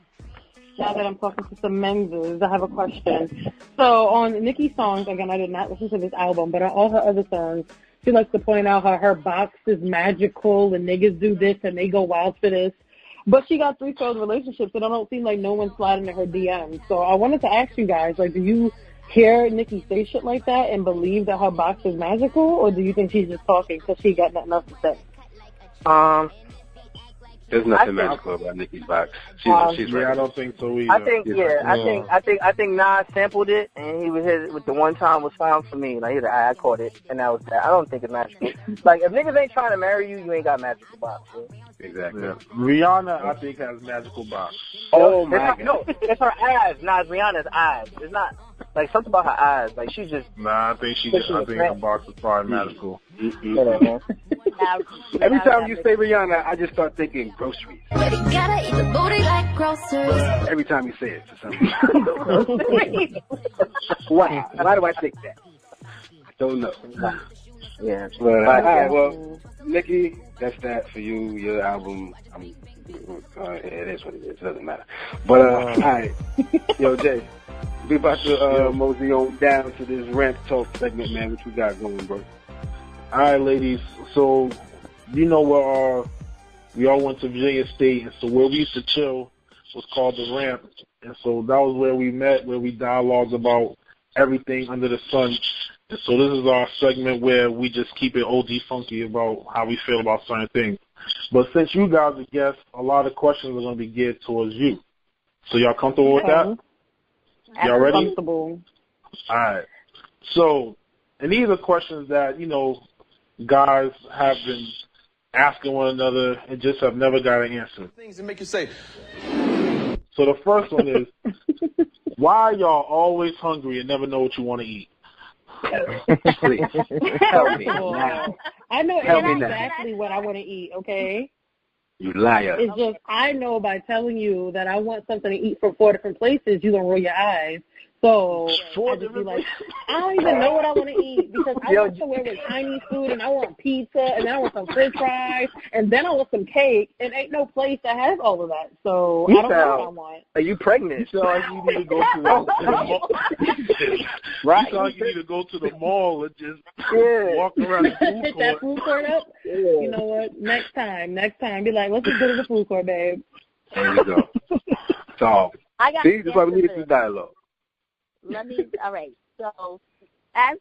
Now that I'm talking to some menses, I have a question. So on Nicki's songs, again, I did not listen to this album, but on all her other songs, she likes to point out how her box is magical and niggas do this and they go wild for this. But she got 3 failed relationships, and I don't seem like no one's sliding in her DMs. So I wanted to ask you guys, like, do you hear Nicki say shit like that and believe that her box is magical, or do you think she's just talking because she got nothing else to say? There's nothing magical about Nicki's box. She's I don't think so either. I think Nas sampled it, and he was hit with the one time was found for me. Like, I caught it, and that was that. I don't think it's magical. Like, if niggas ain't trying to marry you, you ain't got magical box. Right? Exactly. Yeah. Rihanna, I think, has magical box. Oh my God! No, it's her eyes, not Rihanna's eyes. It's not like something about her eyes. Like she's just. Nah, I think her box is probably magical. Every time you say Rihanna, I just start thinking groceries. Gotta eat the booty like groceries. Every time you say it, for some reason. Why? Why do I think that? I don't know. Yeah. But, all right, well, Nicki, that's that for you. Your album, it is what it is. It doesn't matter. But, all right. Yo, Jay, we about to mosey on down to this rant talk segment, man. What you got going, bro? All right, ladies. So, you know where we all went to Virginia State, and so where we used to chill was called the Ramp. And so that was where we met, where we dialogued about everything under the sun. And so this is our segment where we just keep it OG funky about how we feel about certain things. But since you guys are guests, a lot of questions are going to be geared towards you. So y'all comfortable with that? Y'all ready? Comfortable. All right. So, and these are questions that, you know, guys have been asking one another and just have never got an answer. Things that make you say. So the first one is, why y'all always hungry and never know what you want to eat? Please. Help me now. I know Help me exactly what I want to eat, okay? You liar. It's just, I know by telling you that I want something to eat from 4 different places, you're going to roll your eyes. So I just be like, I don't even know what I want to eat because I want somewhere with Chinese food and I want pizza and then I want some french fries and then I want some cake and ain't no place that has all of that. So I don't know what I want. Are you pregnant? You sound like you need to go to the mall. Right. You sound like you need to go to the mall and just walk around the food Hit court. that food court up? Yeah. You know what? Next time. Be like, let's just go to the food court, babe. There you go. So, see, that's why we need this dialogue. All right. So, as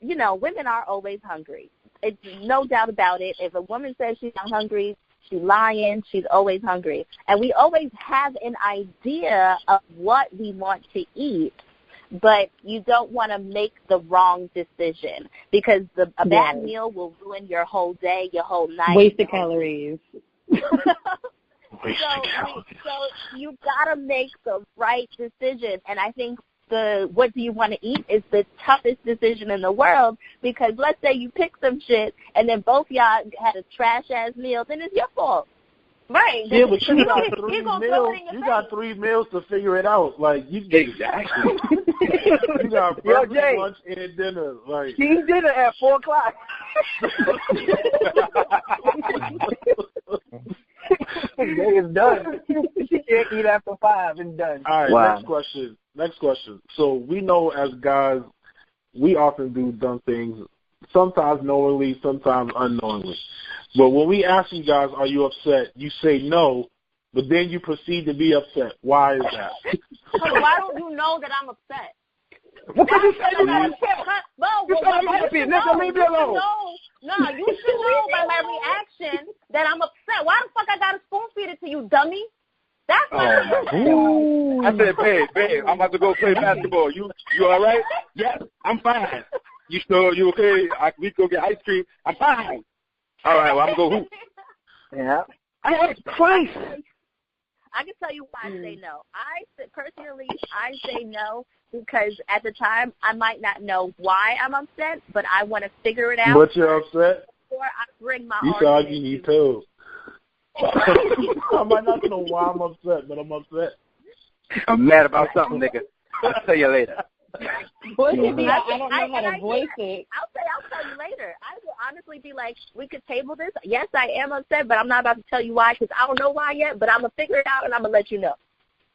you know, women are always hungry. It's no doubt about it. If a woman says she's not hungry, she's lying. She's always hungry. And we always have an idea of what we want to eat, but you don't want to make the wrong decision because a bad meal will ruin your whole day, your whole night. Wasted calories. So you got to make the right decision. And I think what do you want to eat is the toughest decision in the world because let's say you pick some shit and then both y'all had a trash-ass meal, then it's your fault. Right. Yeah, but you got 3 meals. You got 3 meals to figure it out. Like, you exactly. You got breakfast, lunch, and dinner. Like, eat dinner at 4 o'clock. Day is done. She can't eat after 5. It's done. All right, next question. So we know as guys, we often do dumb things, sometimes knowingly, sometimes unknowingly. But when we ask you guys, are you upset, you say no, but then you proceed to be upset. Why is that? Why don't you know that I'm upset? Because you said you're not upset. You said I'm happy. Nigga, leave me alone. No, you should know by my reaction that I'm upset. Why the fuck I gotta spoon feed it to you, dummy? That's why I'm upset. I said, babe, I'm about to go play basketball. You all right? Yes, I'm fine. You sure? You okay? We go get ice cream. I'm fine. All right, well, I'm going to go hoop. Yeah. I asked twice. I can tell you why I say no. Personally, I say no because at the time I might not know why I'm upset, but I want to figure it out. But you're upset? Before I bring my you sound like you need told. I might not know why I'm upset, but I'm upset. I'm mad about something, nigga. I'll tell you later. Well, it could be I don't know how to voice it. I'll tell you later. I will honestly be like, we could table this. Yes, I am upset, but I'm not about to tell you why because I don't know why yet, but I'm going to figure it out and I'm going to let you know.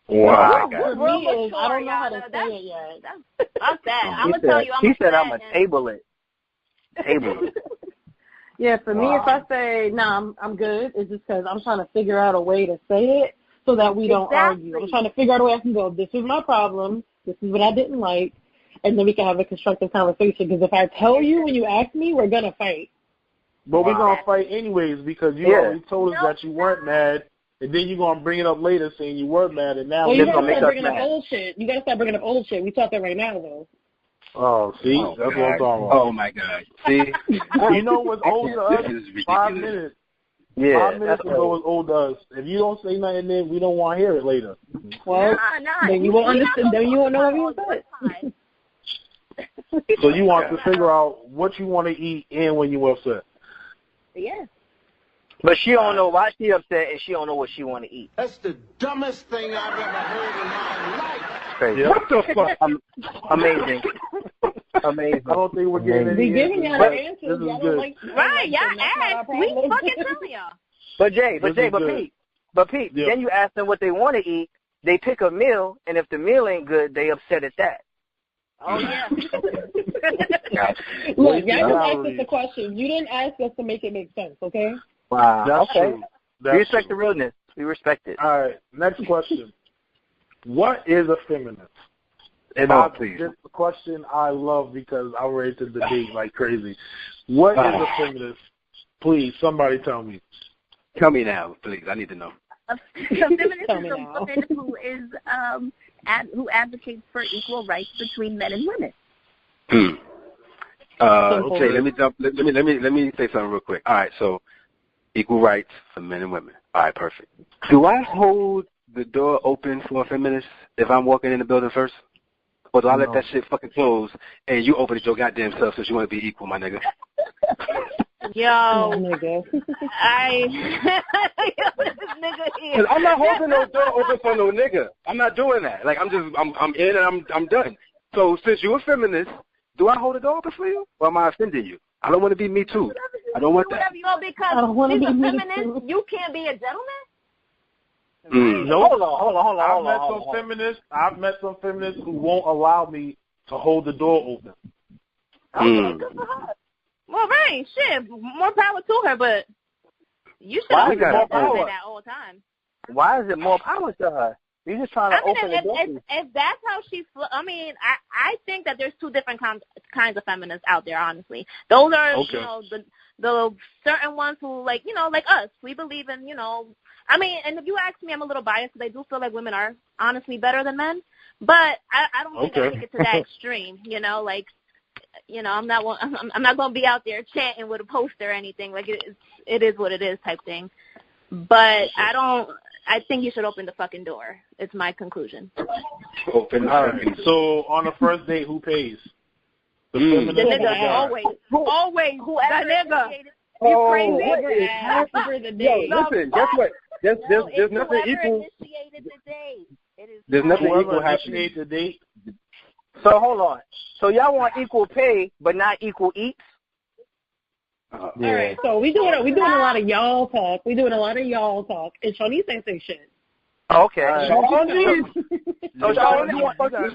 Wow. For me, I don't know how to say it yet. I'm sad. I'm going to tell you I'm He said upset I'm going to table it. Table it. Yeah, for me, if I say, I'm good, it's just because I'm trying to figure out a way to say it so that we don't argue. I'm trying to figure out a way I can go, this is my problem, this is what I didn't like, and then we can have a constructive conversation. Because if I tell you when you ask me, we're going to fight. But we're going to fight anyways because you already told us that you weren't mad, and then you're going to bring it up later saying you were mad, and now you're going to start bringing up old shit. You got to start bringing up old shit. We talking right now, though. Oh, see? That's what I'm talking about. Oh, my God. See? You know what's old to us? 5 minutes. Yeah. 5 minutes ago was old to us. If you don't say nothing then, we don't want to hear it later. Well, then you won't understand. Then you won't know what you said. So you want to figure out what you want to eat and when you're upset. Yeah. But she don't know why she upset and she don't know what she want to eat. That's the dumbest thing I've ever heard in my life. Crazy. Yep. What the fuck? Amazing. Amazing. I don't think we're getting any giving y'all the answers. Y'all don't like right, y'all ask. We fucking tell y'all. But Pete, yeah. Then you ask them what they want to eat, they pick a meal, and if the meal ain't good, they upset at that. Oh, yeah. Look, y'all just asked us a question. You didn't ask us to make it make sense, okay? Wow. That's okay. true. We respect the realness. We respect it. All right, next question. What is a feminist? And please. This is a question I love because I'm ready to debate like crazy. What is a feminist? Please, somebody tell me. Tell me now, please. I need to know. A feminist is a woman who is who advocates for equal rights between men and women. Okay, let me say something real quick. All right, so equal rights for men and women. All right, perfect. Do I hold the door open for a feminist if I'm walking in the building first? Or do I let that shit fucking close and you open it your goddamn self since you want to be equal, my nigga? Yo, nigga. Cause I'm not holding no door open for no nigga. I'm not doing that. Like I'm in and I'm done. So since you're a feminist, do I hold the door open for you, or am I offending you? I don't want to be me too. I don't want that. Whatever you want, because she's a feminist, you can't be a gentleman. No. Hold on. I've met some feminists who won't allow me to hold the door open. Okay, good for her. Well, right, shit, more power to her, but you should Why always is it more power? say that all the time. Why is it more power to her? You're just trying to open the door. If that's how she's, I think that there's two different kinds of feminists out there, honestly. Those are, you know, the certain ones who, like, you know, like us. We believe in, you know, I mean, and if you ask me, I'm a little biased because I do feel like women are honestly better than men. But I don't think I take it to that extreme, you know, like, you know, I'm not going to be out there chanting with a poster or anything. Like, it is what it is type thing. But I think you should open the fucking door. It's my conclusion. Open. All right. So on the first date, who pays? The nigga, always. Whoever the nigga. You crazy. After the date. Yo, listen, guess what? There's nothing equal. Initiated the date. There's nothing equal happening. The date. So hold on. So y'all want equal pay, but not equal eats? All right, so we doing a lot of y'all talk. And Shawnee's ain't say shit. Okay. Shawnee's.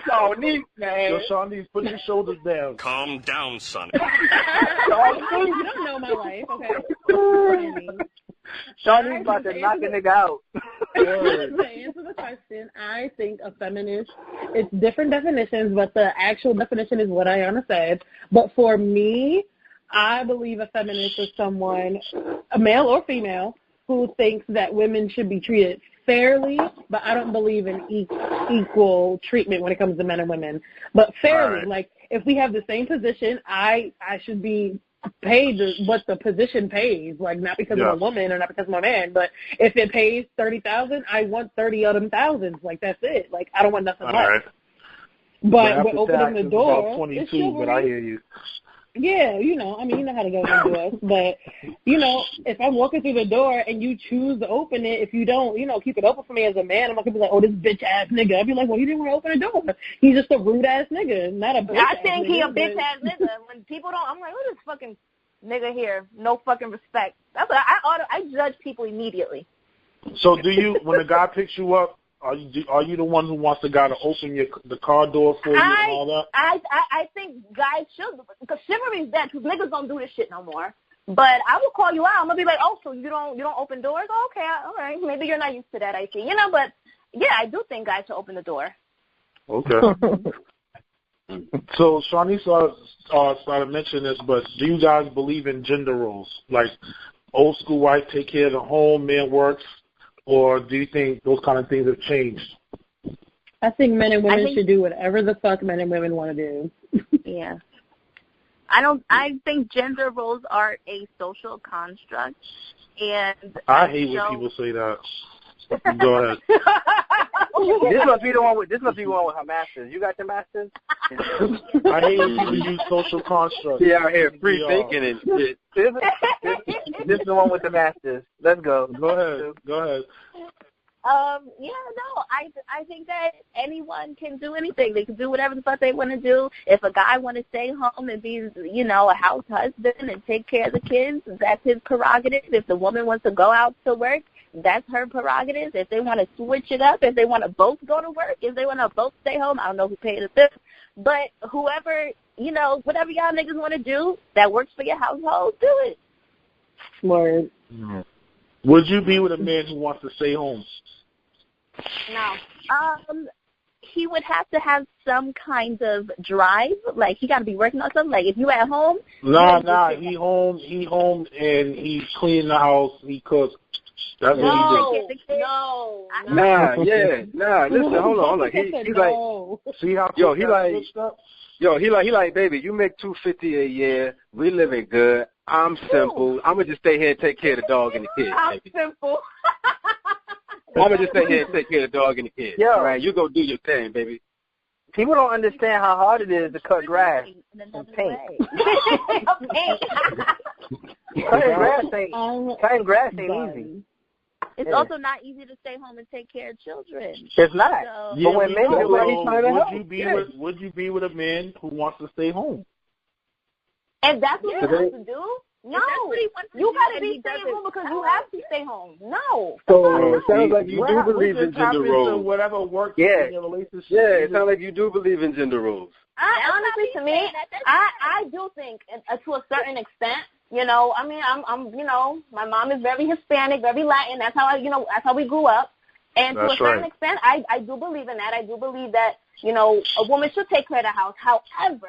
Shawnee's, man. Yo, Shawnee's, put your shoulders down. Calm down, son. You don't know my life, okay? Shawnee's about to knock a nigga out. To answer the question, I think a feminist, it's different definitions, but the actual definition is what Ayana said. But for me, I believe a feminist is someone, a male or female, who thinks that women should be treated fairly, but I don't believe in equal treatment when it comes to men and women. But fairly, like if we have the same position, I should be paid what the position pays, like not because I'm a woman or not because I'm a man, but if it pays $30,000, I want 30 of them thousands. Like that's it. Like I don't want nothing less. But we're opening the door. About 22, but I hear you. Yeah, you know how to go into us. But, if I'm walking through the door and you choose to open it, if you don't, keep it open for me as a man, I'm not going to be like, oh, this bitch-ass nigga. I'll be like, well, he didn't want to open the door. He's just a rude-ass nigga, not a bitch-ass nigga. I think he a bitch-ass nigga. When people don't, I'm like, who's this fucking nigga here? No fucking respect. That's what I judge people immediately. So do you, when a guy picks you up, are you the one who wants the guy to open the car door for you and all that? I think guys should, because chivalry is dead, because niggas don't do this shit no more. But I will call you out. I'm gonna be like, oh, so you don't open doors? Oh, okay, all right. Maybe you're not used to that, I see. But yeah, I do think guys should open the door. Okay. So Shawnee's started mentioning this, but do you guys believe in gender roles? Like old school wife take care of the home, man works, or do you think those kind of things have changed? I think men and women should do whatever the fuck men and women want to do. Yeah. I think gender roles are a social construct, and I hate when people say that. Go ahead. This must be the one with her masters. You got your masters? I hate when people use social constructs. Yeah, out here free thinking and shit. This is the one with the masters. Let's go. Go ahead. I think that anyone can do anything. They can do whatever the fuck they want to do. If a guy want to stay home and be, a house husband and take care of the kids, that's his prerogative. If the woman wants to go out to work, that's her prerogative. If they want to switch it up, if they want to both go to work, if they want to both stay home, I don't know who paid the bill. But whoever, whatever y'all niggas want to do that works for your household, do it. Word. Mm-hmm. Would you be with a man who wants to stay home? No. He would have to have some kind of drive. Like, he got to be working on something. Like, if you at home. Nah. He home, and he's cleaning the house. He cooks. That's what he does. No. Listen, hold on. He's like, see how he like, baby, you make $250 a year. We living good. I'm simple. I'm gonna just stay here and take care of the dog and the kids. I'm simple. I'm gonna just stay here and take care of the dog and the kids. Yo. All right, you go do your thing, baby. People don't understand how hard it is to cut grass and paint. Cutting grass ain't easy. It's also not easy to stay home and take care of children. It's not. So, but when men get ready to would you be with a man who wants to stay home? And that's what he wants to do? No. You got to be staying home because you have to stay home. No. So it sounds like you do believe in gender roles. Whatever works in your relationship. Yeah, it sounds like you do believe in gender roles. Honestly, to me, I do think to a certain extent. I'm my mom is very Hispanic, very Latin. That's how that's how we grew up. And to a certain extent, I do believe in that. I do believe that, a woman should take care of the house. However,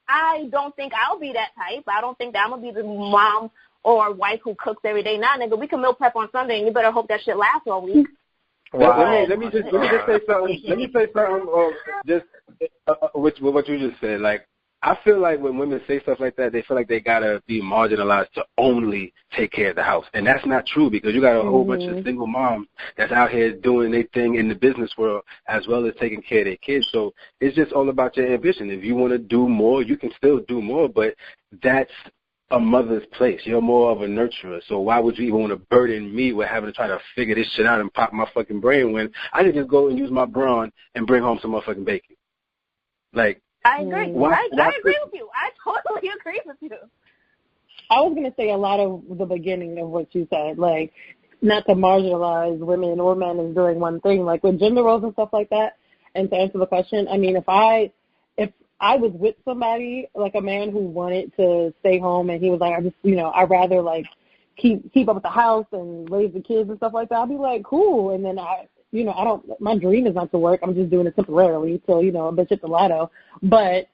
I don't think I'll be that type. I don't think that I'm going to be the mom or wife who cooks every day. Nah, nigga, we can meal prep on Sunday, and you better hope that shit lasts all week. Wow. Let me just say something. Let me say something with what you just said. Like, I feel like when women say stuff like that, they feel like they gotta be marginalized to only take care of the house, and that's not true because you got a whole bunch of single moms that's out here doing their thing in the business world as well as taking care of their kids. So it's just all about your ambition. If you want to do more, you can still do more, but that's a mother's place. You're more of a nurturer. So why would you even want to burden me with having to try to figure this shit out and pop my fucking brain when I can just go and use my brawn and bring home some motherfucking bacon? Like. I agree. I agree with you. I totally agree with you. I was going to say a lot of the beginning of what you said, like, not to marginalize women or men is doing one thing, like with gender roles and stuff like that. And to answer the question, I mean, if I was with somebody, like a man who wanted to stay home and he was like, I'd rather like keep up with the house and raise the kids and stuff like that, I'd be like, cool. And then my dream is not to work. I'm just doing it temporarily till, a bitch at the lotto. But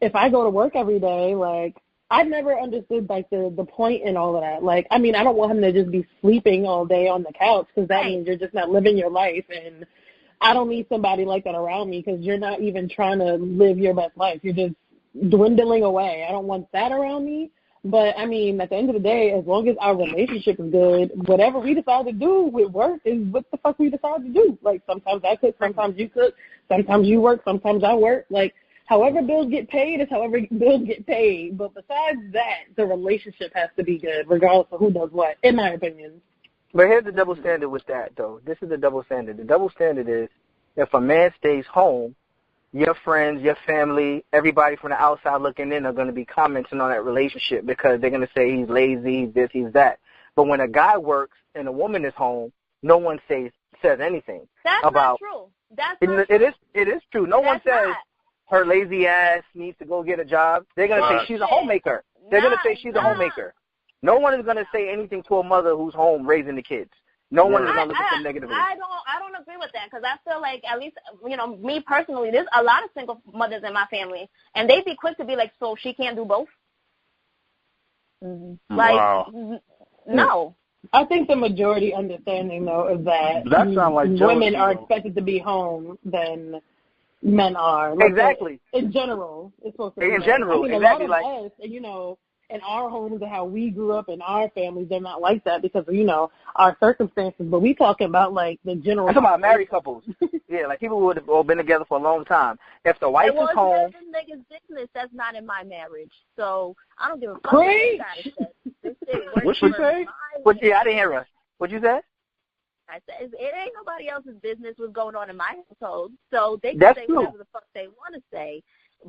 if I go to work every day, like, I've never understood, like, the point in all of that. Like, I mean, I don't want him to just be sleeping all day on the couch because that means you're just not living your life. And I don't need somebody like that around me because you're not even trying to live your best life. You're just dwindling away. I don't want that around me. But, I mean, at the end of the day, as long as our relationship is good, whatever we decide to do with work is what the fuck we decide to do. Like, sometimes I cook, sometimes you cook, sometimes you work, sometimes I work. Like, however bills get paid is however bills get paid. But besides that, the relationship has to be good, regardless of who does what, in my opinion. But here's the double standard with that, though. This is the double standard. The double standard is if a man stays home, your friends, your family, everybody from the outside looking in are going to be commenting on that relationship because they're going to say he's lazy, he's this, he's that. But when a guy works and a woman is home, no one says anything. That's about, not true. That's not true. It is true. No one says her lazy ass needs to go get a job. They're going to say she's a homemaker. They're going to say she's a homemaker. No one is going to say anything to a mother who's home raising the kids. No one is going to look at them negatively. I don't agree with that because I feel like, at least, me personally, there's a lot of single mothers in my family, and they'd be quick to be like, so she can't do both? Mm-hmm. Like, no. I think the majority understanding, though, is that like women are expected to be home than men are. Like exactly. In general. It's supposed to be. In general, exactly. A lot of us, and, in our homes and how we grew up in our families, they're not like that because of, our circumstances. But we talking about, like, the general. I'm talking about married couples. Yeah, like people who have all been together for a long time. If the wife is home. This nigga's business, that's not in my marriage. So I don't give a fuck what you guys said. What you say? Yeah, I didn't hear her. What'd you say? I said, it ain't nobody else's business what's going on in my household. So they can say whatever the fuck they want to say.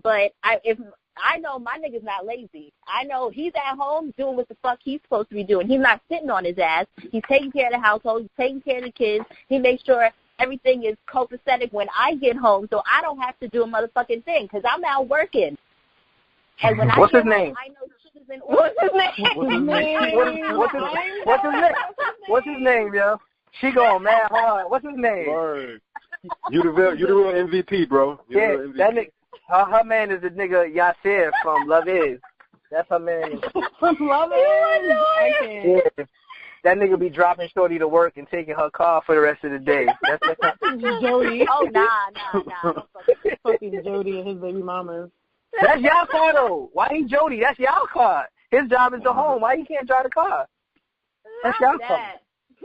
But if I know my nigga's not lazy. I know he's at home doing what the fuck he's supposed to be doing. He's not sitting on his ass. He's taking care of the household. He's taking care of the kids. He makes sure everything is copacetic when I get home so I don't have to do a motherfucking thing because I'm out working. And when What's I his name? I know shit is in order. What's his name, yo? She going mad hard. What's his name? Word. You the real MVP, bro. That nigga. Her man is the nigga Yasir from Love Is. That's her man. From Love Is? Yeah. That nigga be dropping Shorty to work and taking her car for the rest of the day. That's Jody. Oh, nah. Fucking Jody and his baby mamas. That's y'all car, though. Why he Jody? That's y'all car. His job is the home. Why he can't drive the car? That's y'all car.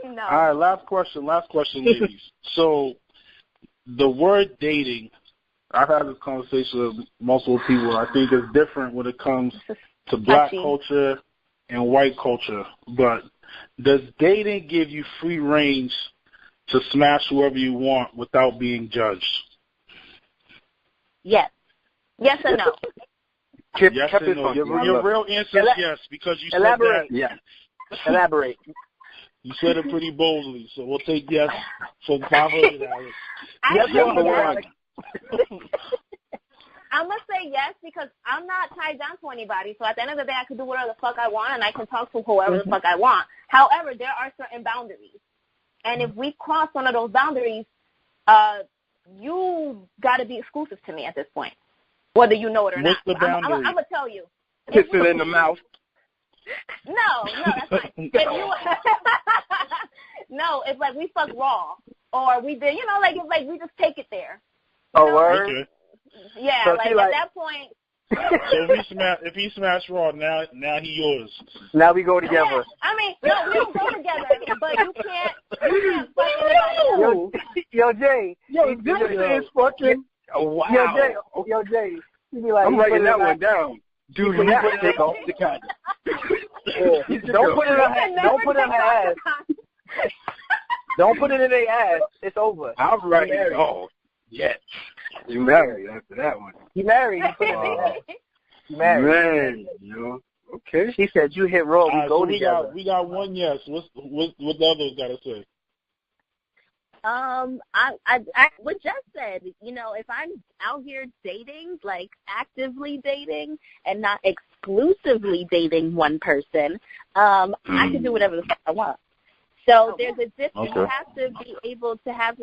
No. All right, last question, ladies. So, the word dating, I've had this conversation with multiple people. I think it's different when it comes to black culture and white culture. But does dating give you free range to smash whoever you want without being judged? Yes. Yes or no? Yes or no. Your real answer is yes because you said that. Yeah. Elaborate. You said it pretty boldly, so we'll take yes for $500. Yes, I'm going to say yes because I'm not tied down to anybody. So at the end of the day, I can do whatever the fuck I want and I can talk to whoever the fuck I want. However, there are certain boundaries. And if we cross one of those boundaries, you got to be exclusive to me at this point, whether you know it or not. What's the boundary? I'm going to tell you. Kiss it in the mouth. No, that's fine. No, it's like we fuck raw. Or we did, like we just take it there. Oh, word? Okay. Yeah, so at that point. So if he smashed raw, now he yours. Now we go together. Yeah. I mean, no, we don't go together, but you can't fuck anybody else. Yo, Jay. Yo, this is fucking. Oh, wow. Yo, Jay. You be like, I'm writing that one down. Dude, you better take off the condom. Don't put it on her ass. Don't put it in their ass. It's over. I'm writing it off. Yes. You married after that one. You married. You put it in their ass. You married. Man, okay. She said you hit raw. We go together. We got one yes. What the others got to say? I what Jess said, if I'm out here dating, like actively dating and not exclusively dating one person, I can do whatever the fuck I want. So there's a difference. You have to be able to have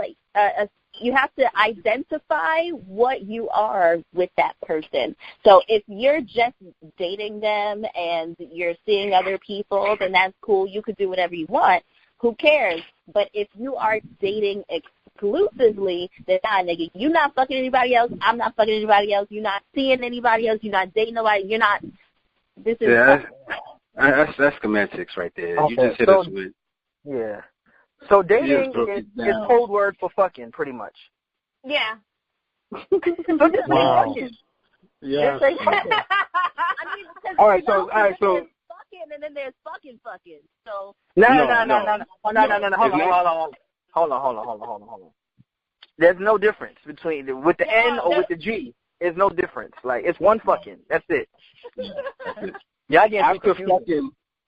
you have to identify what you are with that person. So if you're just dating them and you're seeing other people, then that's cool. You could do whatever you want. Who cares? But if you are dating exclusively, then nigga, you're not fucking anybody else. I'm not fucking anybody else. You're not seeing anybody else. You're not dating nobody. You're not. This is. Yeah, that's semantics right there. Okay, you just hit us with. Yeah. So dating is code word for fucking, pretty much. Yeah. So just wow. fucking. Yeah. I mean, because all right, so there's fucking and then there's fucking. So No. Hold on. There's no difference between with the N or with the G. There's no difference. Like it's one fucking. That's it. Y'all get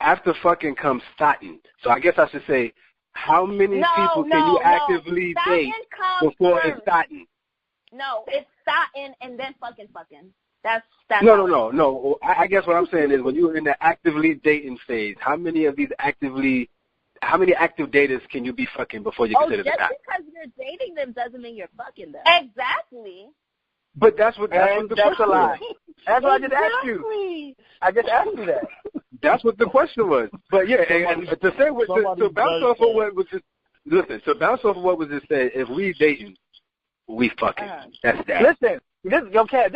after fucking comes starting. So I guess I should say, how many people can you actively date before it's starting? No, it's starting and then fucking. That's No. I guess what I'm saying is when you're in the actively dating phase, how many active daters can you be fucking before you consider that? Just because you're dating them doesn't mean you're fucking them. Exactly. But that's what the question was. That's what I just asked you. I just asked you that. That's what the question was. But yeah, and to say to bounce off of what was just said, if we dating, we fucking. That's that. Listen, this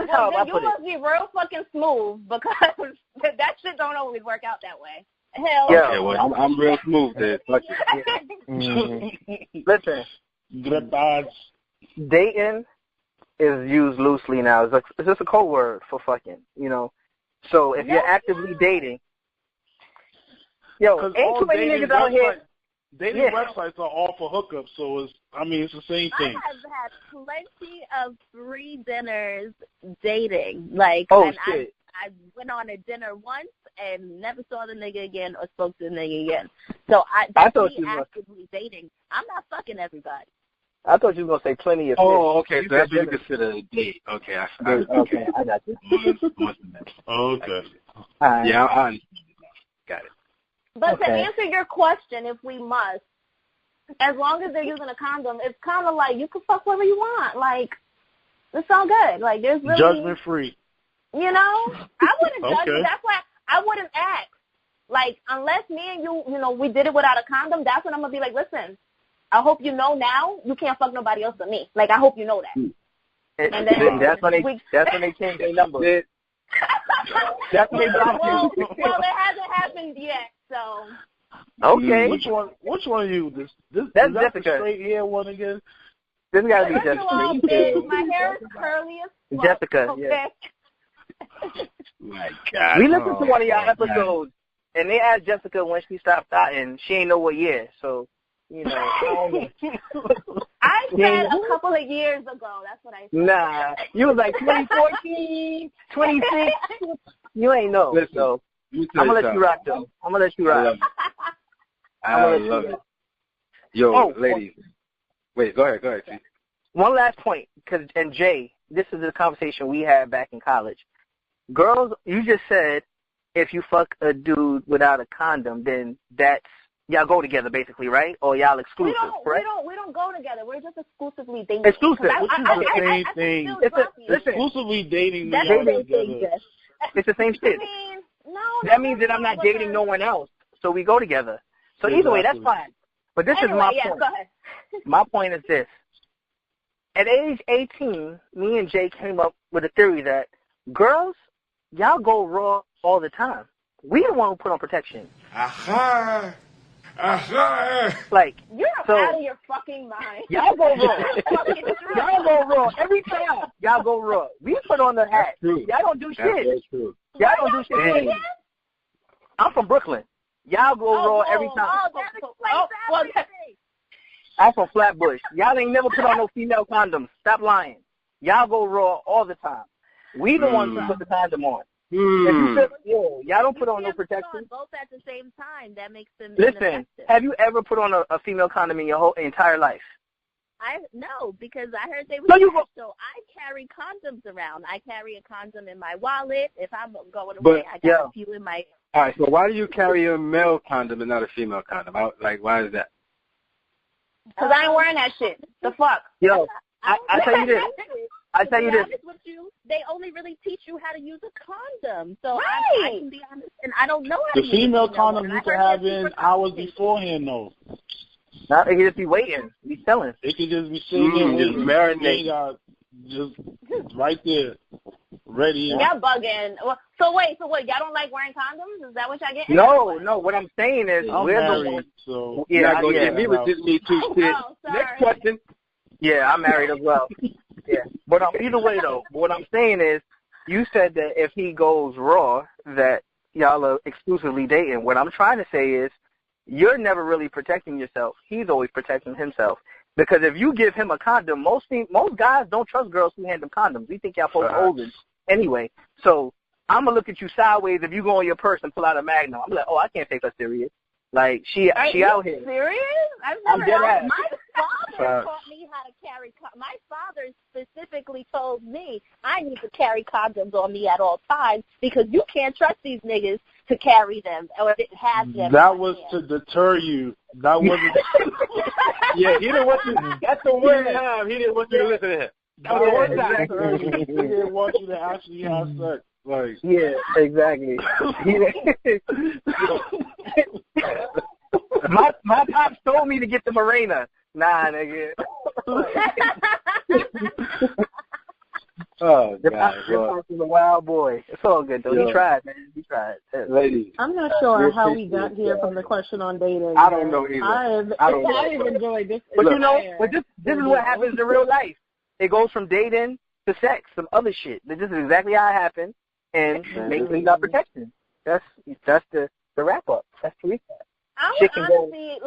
how I put it. You must be real fucking smooth because that shit don't always work out that way. Hell. Yeah. Okay, well, I'm real smooth there. Fuck it. Listen, dating is used loosely now. It's just a code word for fucking, you know. So if you're actively dating, ain't too many niggas out here. Dating websites are all for hookups, so it's the same thing. I have had plenty of free dinners dating. Like, shit. I went on a dinner once and never saw the nigga again or spoke to the nigga again. So I thought you actively dating. I'm not fucking everybody. I thought you were gonna say plenty of. Oh, okay. So that's what you consider a date. Okay, okay, I got you. Okay. Yeah, I got it. But to answer your question, if we must, as long as they're using a condom, it's kind of like you can fuck whatever you want. Like, it's all good. Like, there's really judgment free. You know, I wouldn't judge you. That's why I wouldn't ask. Like, unless me and you, we did it without a condom, that's when I'm gonna be like, listen, I hope you know now you can't fuck nobody else but me. Like, I hope you know that. And then that's when they change their number. That's when they block you. Well, it hasn't happened yet, so. Okay. Which one are you? That's Jessica. The straight hair one again. This gotta be Jessica. My hair is curly as fuck. Jessica. Okay. Yeah. My God. We listened to one of y'all episodes, and they asked Jessica when she stopped starting. She ain't know what year, so, you know. I said a couple of years ago. That's what I said. Nah. You was like 2014, 26. You ain't know. Listen, so I'm going to let you rock, though. I'm going to let you rock. I love it. Yo, ladies. Wait, go ahead, T. One last point, and Jay, this is the conversation we had back in college. Girls, you just said if you fuck a dude without a condom, then that's y'all go together basically, right? Or y'all exclusive, right? We don't go together. We're just exclusively dating. Exclusive. Which is the same thing. Exclusively dating. It's the same shit. I mean, no. That means that I'm not dating no one else, so we go together. So either way, that's fine. But this is my point. Go ahead. My point is this. At age 18, me and Jay came up with a theory that girls, y'all go raw all the time. We the one who put on protection. Aha! Like, you're out of your fucking mind. Y'all go raw. Y'all go raw every time. Y'all go raw. We put on the hat. Y'all don't do shit. Y'all don't do shit. I'm from Brooklyn. Y'all go raw every time. I'm from Flatbush. Y'all ain't never put on no female condoms. Stop lying. Y'all go raw all the time. We the ones who put the condom on. If you y'all don't put on no protection. Both at the same time. That makes them. Listen, have you ever put on a female condom in your whole entire life? No, because I heard they were. So I carry condoms around. I carry a condom in my wallet. If I'm going away, I got a few in my. All right. So why do you carry a male condom and not a female condom? Why is that? Because I ain't wearing that shit. The fuck? Yo, I tell you this. I tell you this. With you, they only really teach you how to use a condom. So I can be honest, and I don't know how to use the female condom you can have in hours beforehand, though. Now they can just be waiting, be selling. They can just be sitting there just marinating. Just right there, ready. Y'all bugging. So wait, y'all don't like wearing condoms? Is that what y'all getting? No. What I'm saying is, we're married, the ones. So yeah, go get me with this Me Too shit. Next question. Yeah, I'm married as well. Yeah, but either way though, what I'm saying is, you said that if he goes raw, that y'all are exclusively dating. What I'm trying to say is, you're never really protecting yourself. He's always protecting himself. Because if you give him a condom, most guys don't trust girls who hand them condoms. We think y'all supposed to hold it anyway. So I'm going to look at you sideways if you go on your purse and pull out a Magnum. I'm like, oh, I can't take her serious. Like, she out here. Are you serious? I've never had. My father taught me how to carry my father specifically told me I need to carry condoms on me at all times because you can't trust these niggas to carry them or have them. That was to deter you. That wasn't. Yeah, he didn't want you. That's the one time he didn't want you to listen to him. That was exactly. He didn't want you to actually have sex. Like. Yeah, exactly. my pops told me to get the Morena. Nah, nigga. Oh, your pops is a wild boy. It's all good, though. Yeah. He tried, man. He tried. Ladies. I'm not sure how we got here from the question on dating. I don't know either. I've enjoyed this. But you know, this is what happens in real life. It goes from dating to sex, some other shit. This is exactly how it happened, and make things not protection. That's the wrap up. That's the recap. I would honestly,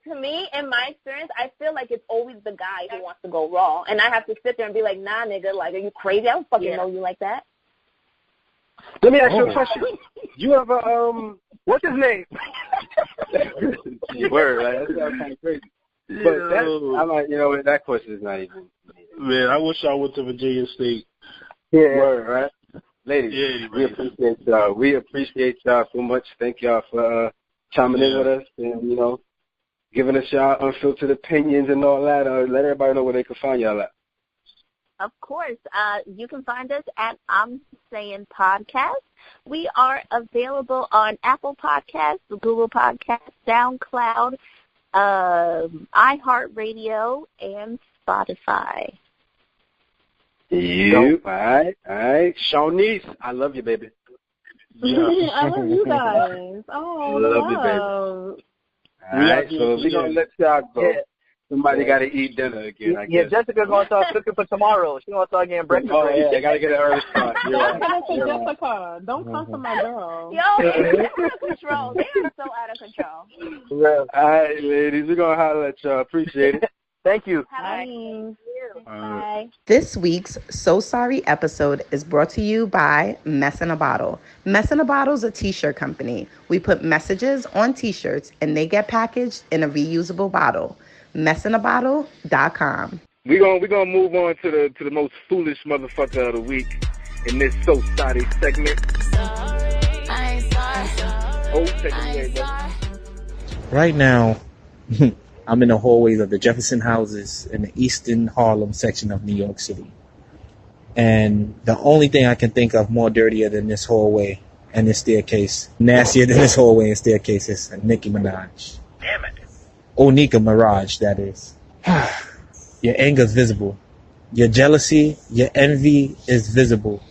to me, in my experience, I feel like it's always the guy who wants to go raw. And I have to sit there and be like, nah, nigga, like, are you crazy? I don't fucking know you like that. Let me ask you a question. You have what's his name? Word, like, that sounds kind of crazy. But I'm like, you know, that question is not even. Man, I wish I went to Virginia State. Yeah. Word, right? Ladies, we appreciate y'all. We appreciate y'all so much. Thank y'all for chiming in with us and, you know, giving us y'all unfiltered opinions and all that. Let everybody know where they can find y'all at. Of course. You can find us at I'm Sayin Podcast. We are available on Apple Podcasts, Google Podcasts, SoundCloud, iHeartRadio, and Spotify. You, all right. Shawnice, I love you, baby. Yeah. I love you guys. Oh, love you, baby. All right, so we're going to let y'all go. Yeah. Somebody got to eat dinner again, I guess. Yeah, Jessica's going to start cooking for tomorrow. She's going to start getting breakfast. Oh, yeah, I got to get an early start. Jessica, don't come for my girl. Yo, they're out of control. They are so out of control. Well, all right, ladies, we're going to holler at y'all. Appreciate it. Thank you. Bye. Bye. This week's So Sorry episode is brought to you by Mess in a Bottle. Mess in a Bottle is a t-shirt company. We put messages on t-shirts and they get packaged in a reusable bottle. messinabottle.com. We're gonna move on to the most foolish motherfucker of the week in this So Sorry segment. Oh, take it away, brother. Right now, I'm in the hallways of the Jefferson houses in the Eastern Harlem section of New York City. And the only thing I can think of more dirtier than this hallway and this staircase, nastier than this hallway and staircase, is Nicki Minaj. Damn it. Nika Mirage, that is. Your anger's visible. Your jealousy, your envy is visible.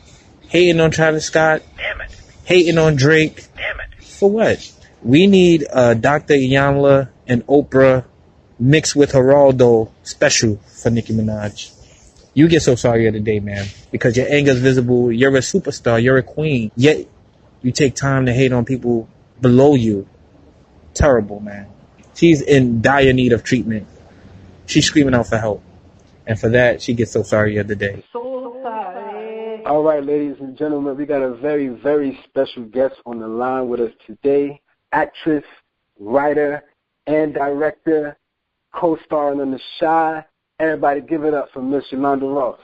Hating on Travis Scott. Damn it. Hating on Drake. Damn it. For what? We need Dr. Iyanla and Oprah mixed with Geraldo special for Nicki Minaj. You get so sorry of the day, man, because your anger's visible. You're a superstar. You're a queen. Yet you take time to hate on people below you. Terrible, man. She's in dire need of treatment. She's screaming out for help. And for that, she gets so sorry of the day. So sorry. All right, ladies and gentlemen, we got a very, very special guest on the line with us today. Actress, writer, and director, co-starring on The Shy. Everybody give it up for Miss Yolonda Ross.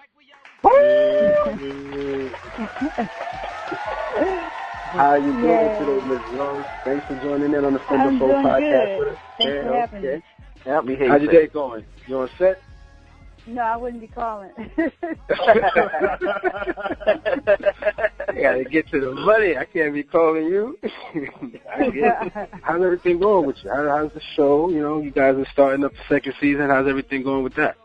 How are you doing today, Miss Ross? Thanks for joining in on the Fender Folk podcast with us. Thanks for having me. Yeah, how's your day going? You on set? No, I wouldn't be calling. I gotta get to the money. I can't be calling you. How's everything going with you? How's the show? You know, you guys are starting up the second season. How's everything going with that?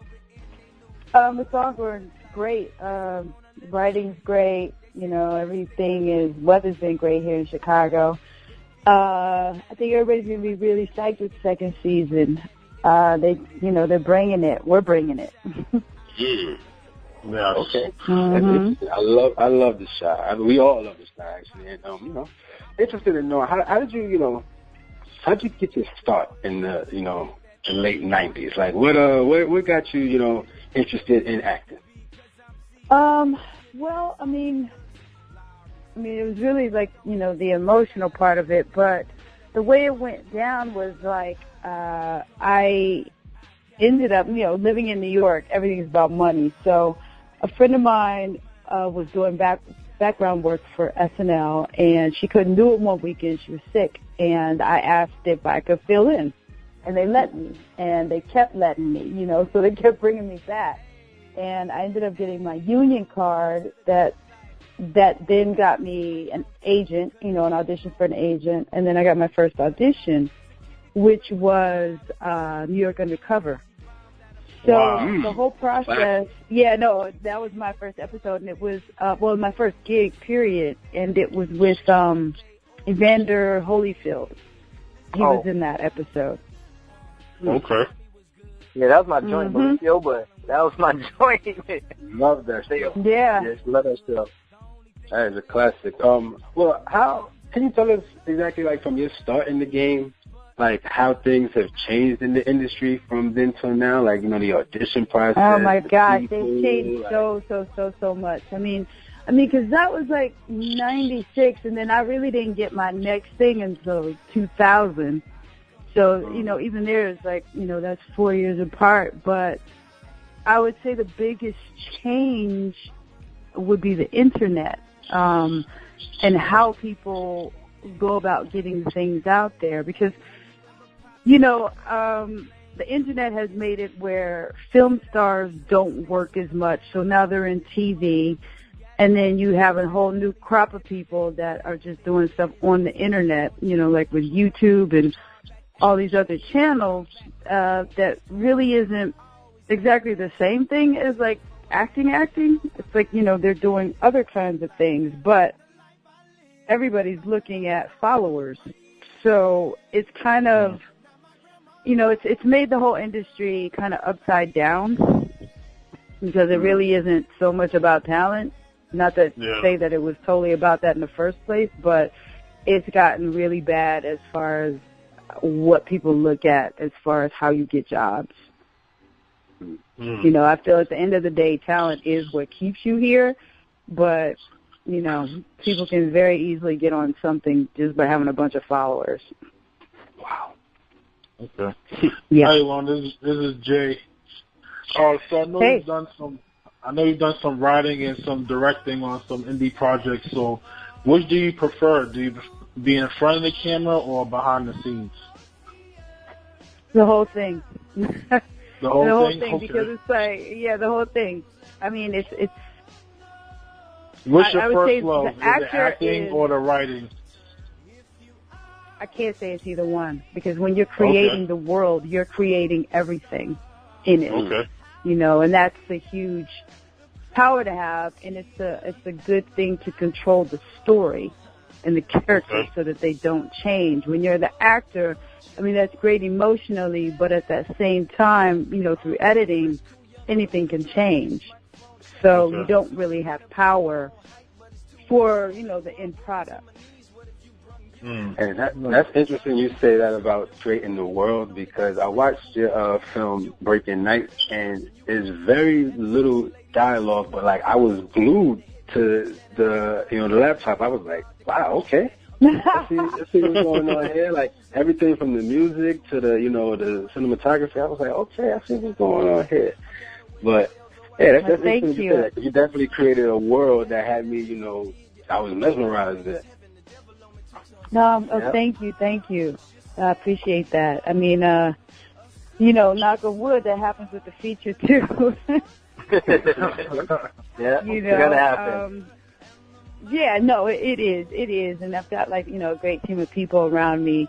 It's all going great. Writing's great. You know, weather's been great here in Chicago. I think everybody's gonna be really psyched with the second season. They're bringing it. We're bringing it. Yeah. Okay. Mm-hmm. I love the shot. We all love the shot, actually. And, interested in knowing, how did you get your start in the, the late 90s? Like, what got you, interested in acting? Well, I mean, it was really like, the emotional part of it, but the way it went down was like, I ended up, living in New York. Everything's about money. So a friend of mine was doing background work for SNL, and she couldn't do it one weekend. She was sick, and I asked if I could fill in, and they let me, and they kept letting me, so they kept bringing me back. And I ended up getting my union card that then got me an agent, an audition for an agent, and then I got my first audition, which was New York Undercover. So the whole process, that was my first episode, and it was, my first gig, period, and it was with Evander Holyfield. He was in that episode. Okay. Yeah, that was my joint, but that was my joint. Love that show. Yeah. Yes, love that show. That is a classic. Well, how can you tell us exactly, like, from your start in the game, like, how things have changed in the industry from then till now? Like, the audition process. Oh my gosh, they've changed so much. I mean, because that was like 96, and then I really didn't get my next thing until 2000. So, even there is like, that's 4 years apart. But I would say the biggest change would be the internet, and how people go about getting things out there. Because, the internet has made it where film stars don't work as much. So now they're in TV. And then you have a whole new crop of people that are just doing stuff on the internet, like with YouTube and all these other channels, that really isn't exactly the same thing as like acting. It's like, they're doing other kinds of things, but everybody's looking at followers. So it's kind of, it's made the whole industry kind of upside down, because it really isn't so much about talent. Not to say that it was totally about that in the first place, but it's gotten really bad as far as what people look at as far as how you get jobs. I feel at the end of the day, talent is what keeps you here, but, people can very easily get on something just by having a bunch of followers. Wow. Okay. Yeah. Hi, Yolanda. This is Jay. So I know you've done some writing and some directing on some indie projects. So, which do you prefer? Do you be in front of the camera or behind the scenes? The whole thing. The whole thing? Okay. Because it's like, the whole thing. I mean, it's. What's your first love? Is it acting or the writing? I can't say it's either one, because when you're creating the world, you're creating everything in it. Okay. And that's a huge power to have, and it's a good thing to control the story and the characters so that they don't change. When you're the actor, that's great emotionally, but at that same time, through editing, anything can change. So you don't really have power for, the end product. And that's interesting you say that about creating the world, because I watched your film Breaking Night, and there's very little dialogue, but like I was glued to the the laptop. I was like, wow, okay. Let's see what's going on here. Like everything from the music to the the cinematography. I was like, okay, I see what's going on here. But that's interesting you say that. You definitely created a world that had me, I was mesmerized with it. No, thank you. I appreciate that. Knock on wood, that happens with the feature too. It's gonna happen. It is, and I've got a great team of people around me.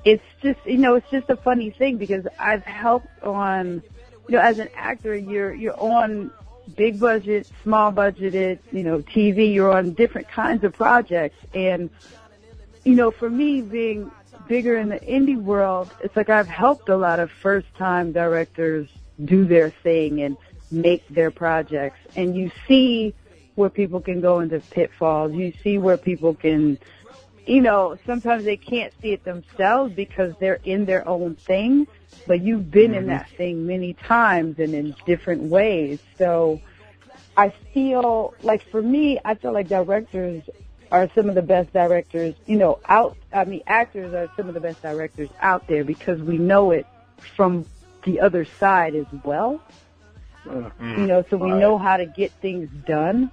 It's just, it's just a funny thing, because I've helped on, as an actor, you're on big budget, small budgeted, TV. You're on different kinds of projects, and for me, being bigger in the indie world, it's like I've helped a lot of first-time directors do their thing, and make their projects. And you see where people can go into pitfalls. You see where people can, sometimes they can't see it themselves because they're in their own thing, but you've been in that thing many times and in different ways. So I feel like, for me, I feel like directors are some of the best directors, actors are some of the best directors out there because we know it from the other side as well. So we know how to get things done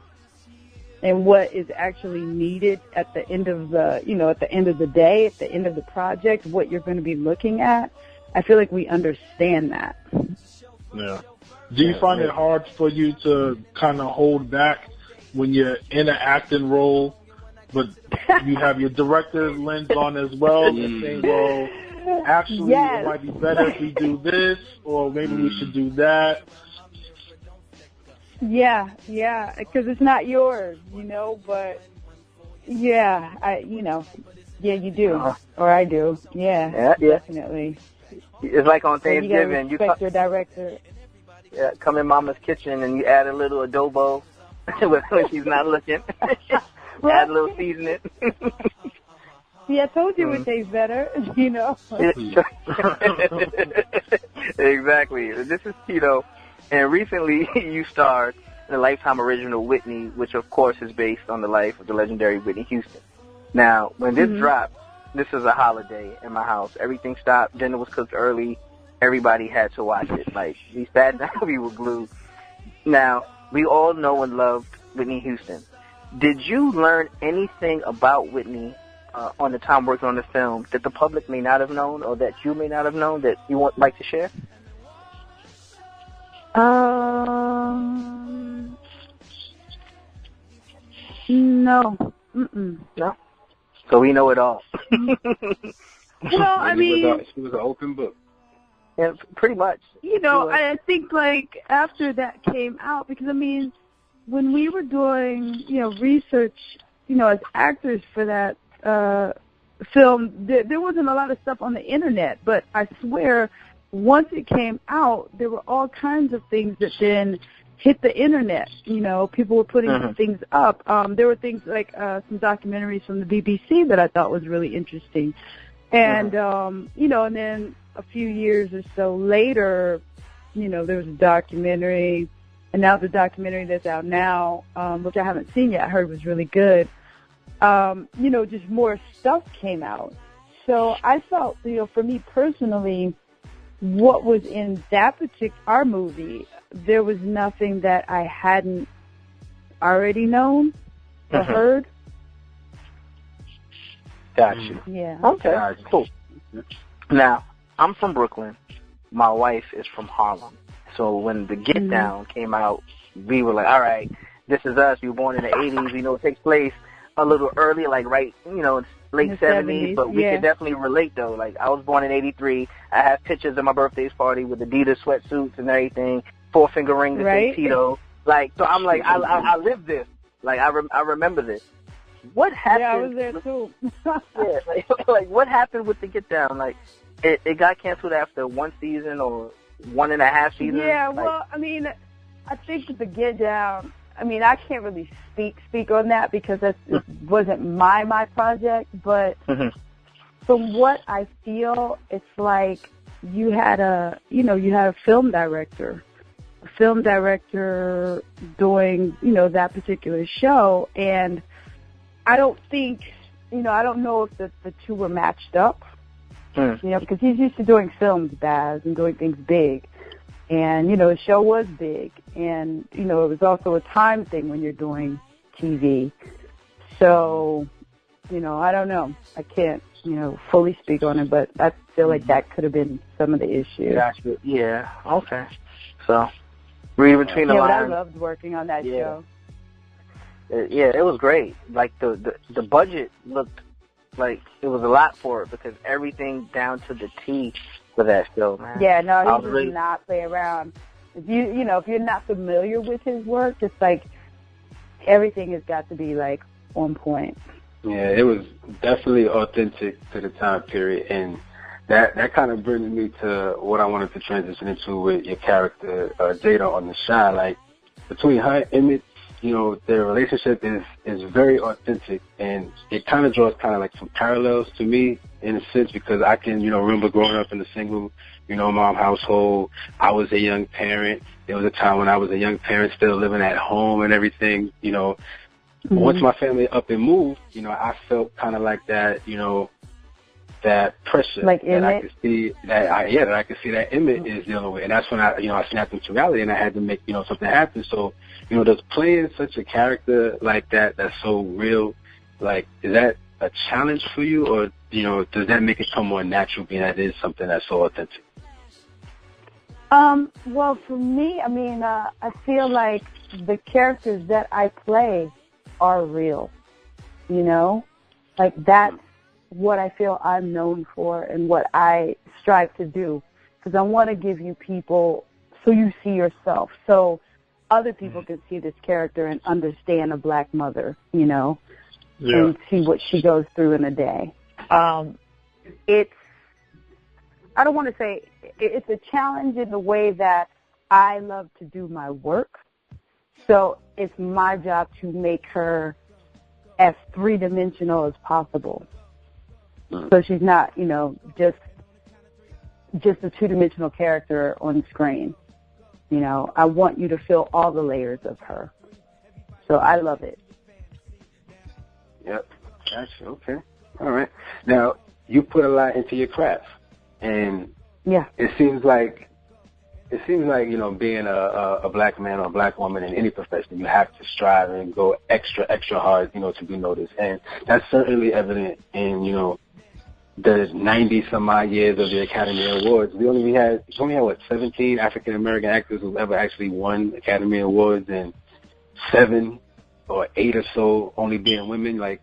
and what is actually needed at the end of the, at the end of the day, at the end of the project, what you're going to be looking at. I feel like we understand that. Yeah. Do you find it hard for you to kind of hold back when you're in an acting role, but you have your director's lens on as well and saying, well, actually, it might be better if we do this, or maybe we should do that? Yeah, because it's not yours, but you do, or I do, definitely. It's like on Thanksgiving, you respect your director. Yeah, come in Mama's kitchen and you add a little adobo when she's not looking. Add a little seasoning. See, I told you it would taste better, Exactly. This is Tito. And recently, you starred in the Lifetime original Whitney, which of course is based on the life of the legendary Whitney Houston. Now, when this dropped, this is a holiday in my house. Everything stopped. Dinner was cooked early. Everybody had to watch it. Like, we sat down, we were glued. Now, we all know and loved Whitney Houston. Did you learn anything about Whitney on the time working on the film that the public may not have known or that you may not have known that you would like to share? No. No? So we know it all. Well, I mean, she was an open book. Yeah, pretty much. I think, like, after that came out, because, I mean, when we were doing, research, as actors for that film, there wasn't a lot of stuff on the Internet, but I swear, once it came out, there were all kinds of things that then hit the Internet. People were putting things up. There were things like some documentaries from the BBC that I thought was really interesting. And, and then a few years or so later, there was a documentary, and now the documentary that's out now, which I haven't seen yet, I heard was really good. Just more stuff came out. So I felt, for me personally, what was in that our movie, there was nothing that I hadn't already known or heard. Got you. Yeah. Okay, cool. Now, I'm from Brooklyn. My wife is from Harlem. So when the Get Down came out, we were like, all right, this is us. We were born in the 80s. We know it takes place a little early, like late 70s, but we can definitely relate, though. Like, I was born in 83. I have pictures of my birthday party with Adidas sweatsuits and everything, 4-finger ring to say Tito. Like, so I'm like, I lived this. Like, I remember this. What happened? Yeah, I was there, too. like, what happened with the Get Down? Like, it got canceled after one season or 1.5 seasons? Yeah, well, I mean, I think with the Get Down, I mean, I can't really speak on that because it wasn't my project, but from what I feel, it's like you had a film director doing, that particular show, and I don't think, I don't know if the two were matched up, because he's used to doing films, Baz, and doing things big. And, the show was big. And, it was also a time thing when you're doing TV. So, I don't know. I can't, fully speak on it, but I feel like that could have been some of the issues. Gotcha. Yeah, okay. So, read between the lines. Yeah, but I loved working on that show. Yeah, it was great. Like, the budget looked like it was a lot for it because everything down to the T for that show, man. Yeah, no, he does not play around. If if you're not familiar with his work, it's like everything has got to be like on point. Yeah, it was definitely authentic to the time period, and that kind of brings me to what I wanted to transition into with your character, Jada, on The Shy. Like, between her and Emmett, you know, their relationship is very authentic, and it kind of draws kind of like some parallels to me in a sense, because I can, you know, remember growing up in a single, you know, mom household. I was a young parent. There was a time when I was a young parent still living at home and everything, you know. Mm-hmm. Once my family up and moved, you know, I felt kind of like that, you know, that pressure like that Emmett? I could see that I could see that Emmett is dealing with. And that's when I snapped into reality and I had to make, you know, something happen. So, you know, does playing such a character like that that's so real, like, is that a challenge for you, or, you know, does that make it come more natural being that it is something that's so authentic? Well, for me, I mean, I feel like the characters that I play are real, you know? Like, that's what I feel I'm known for and what I strive to do, because I want to give you people so you see yourself, so other people can see this character and understand a black mother, you know, and see what she goes through in a day. I don't want to say it's a challenge in the way that I love to do my work, so it's my job to make her as three-dimensional as possible. So she's not, you know, just a two-dimensional character on screen. You know, I want you to feel all the layers of her. So I love it. Yep. Gotcha. Okay. All right. Now, you put a lot into your craft, and it seems like, you know, being a black man or a black woman in any profession, you have to strive and go extra hard, you know, to be noticed. And that's certainly evident in, you know, the 90-some-odd years of the Academy Awards. We only had 17 African-American actors who've ever actually won Academy Awards, and 7 or 8 or so only being women. Like,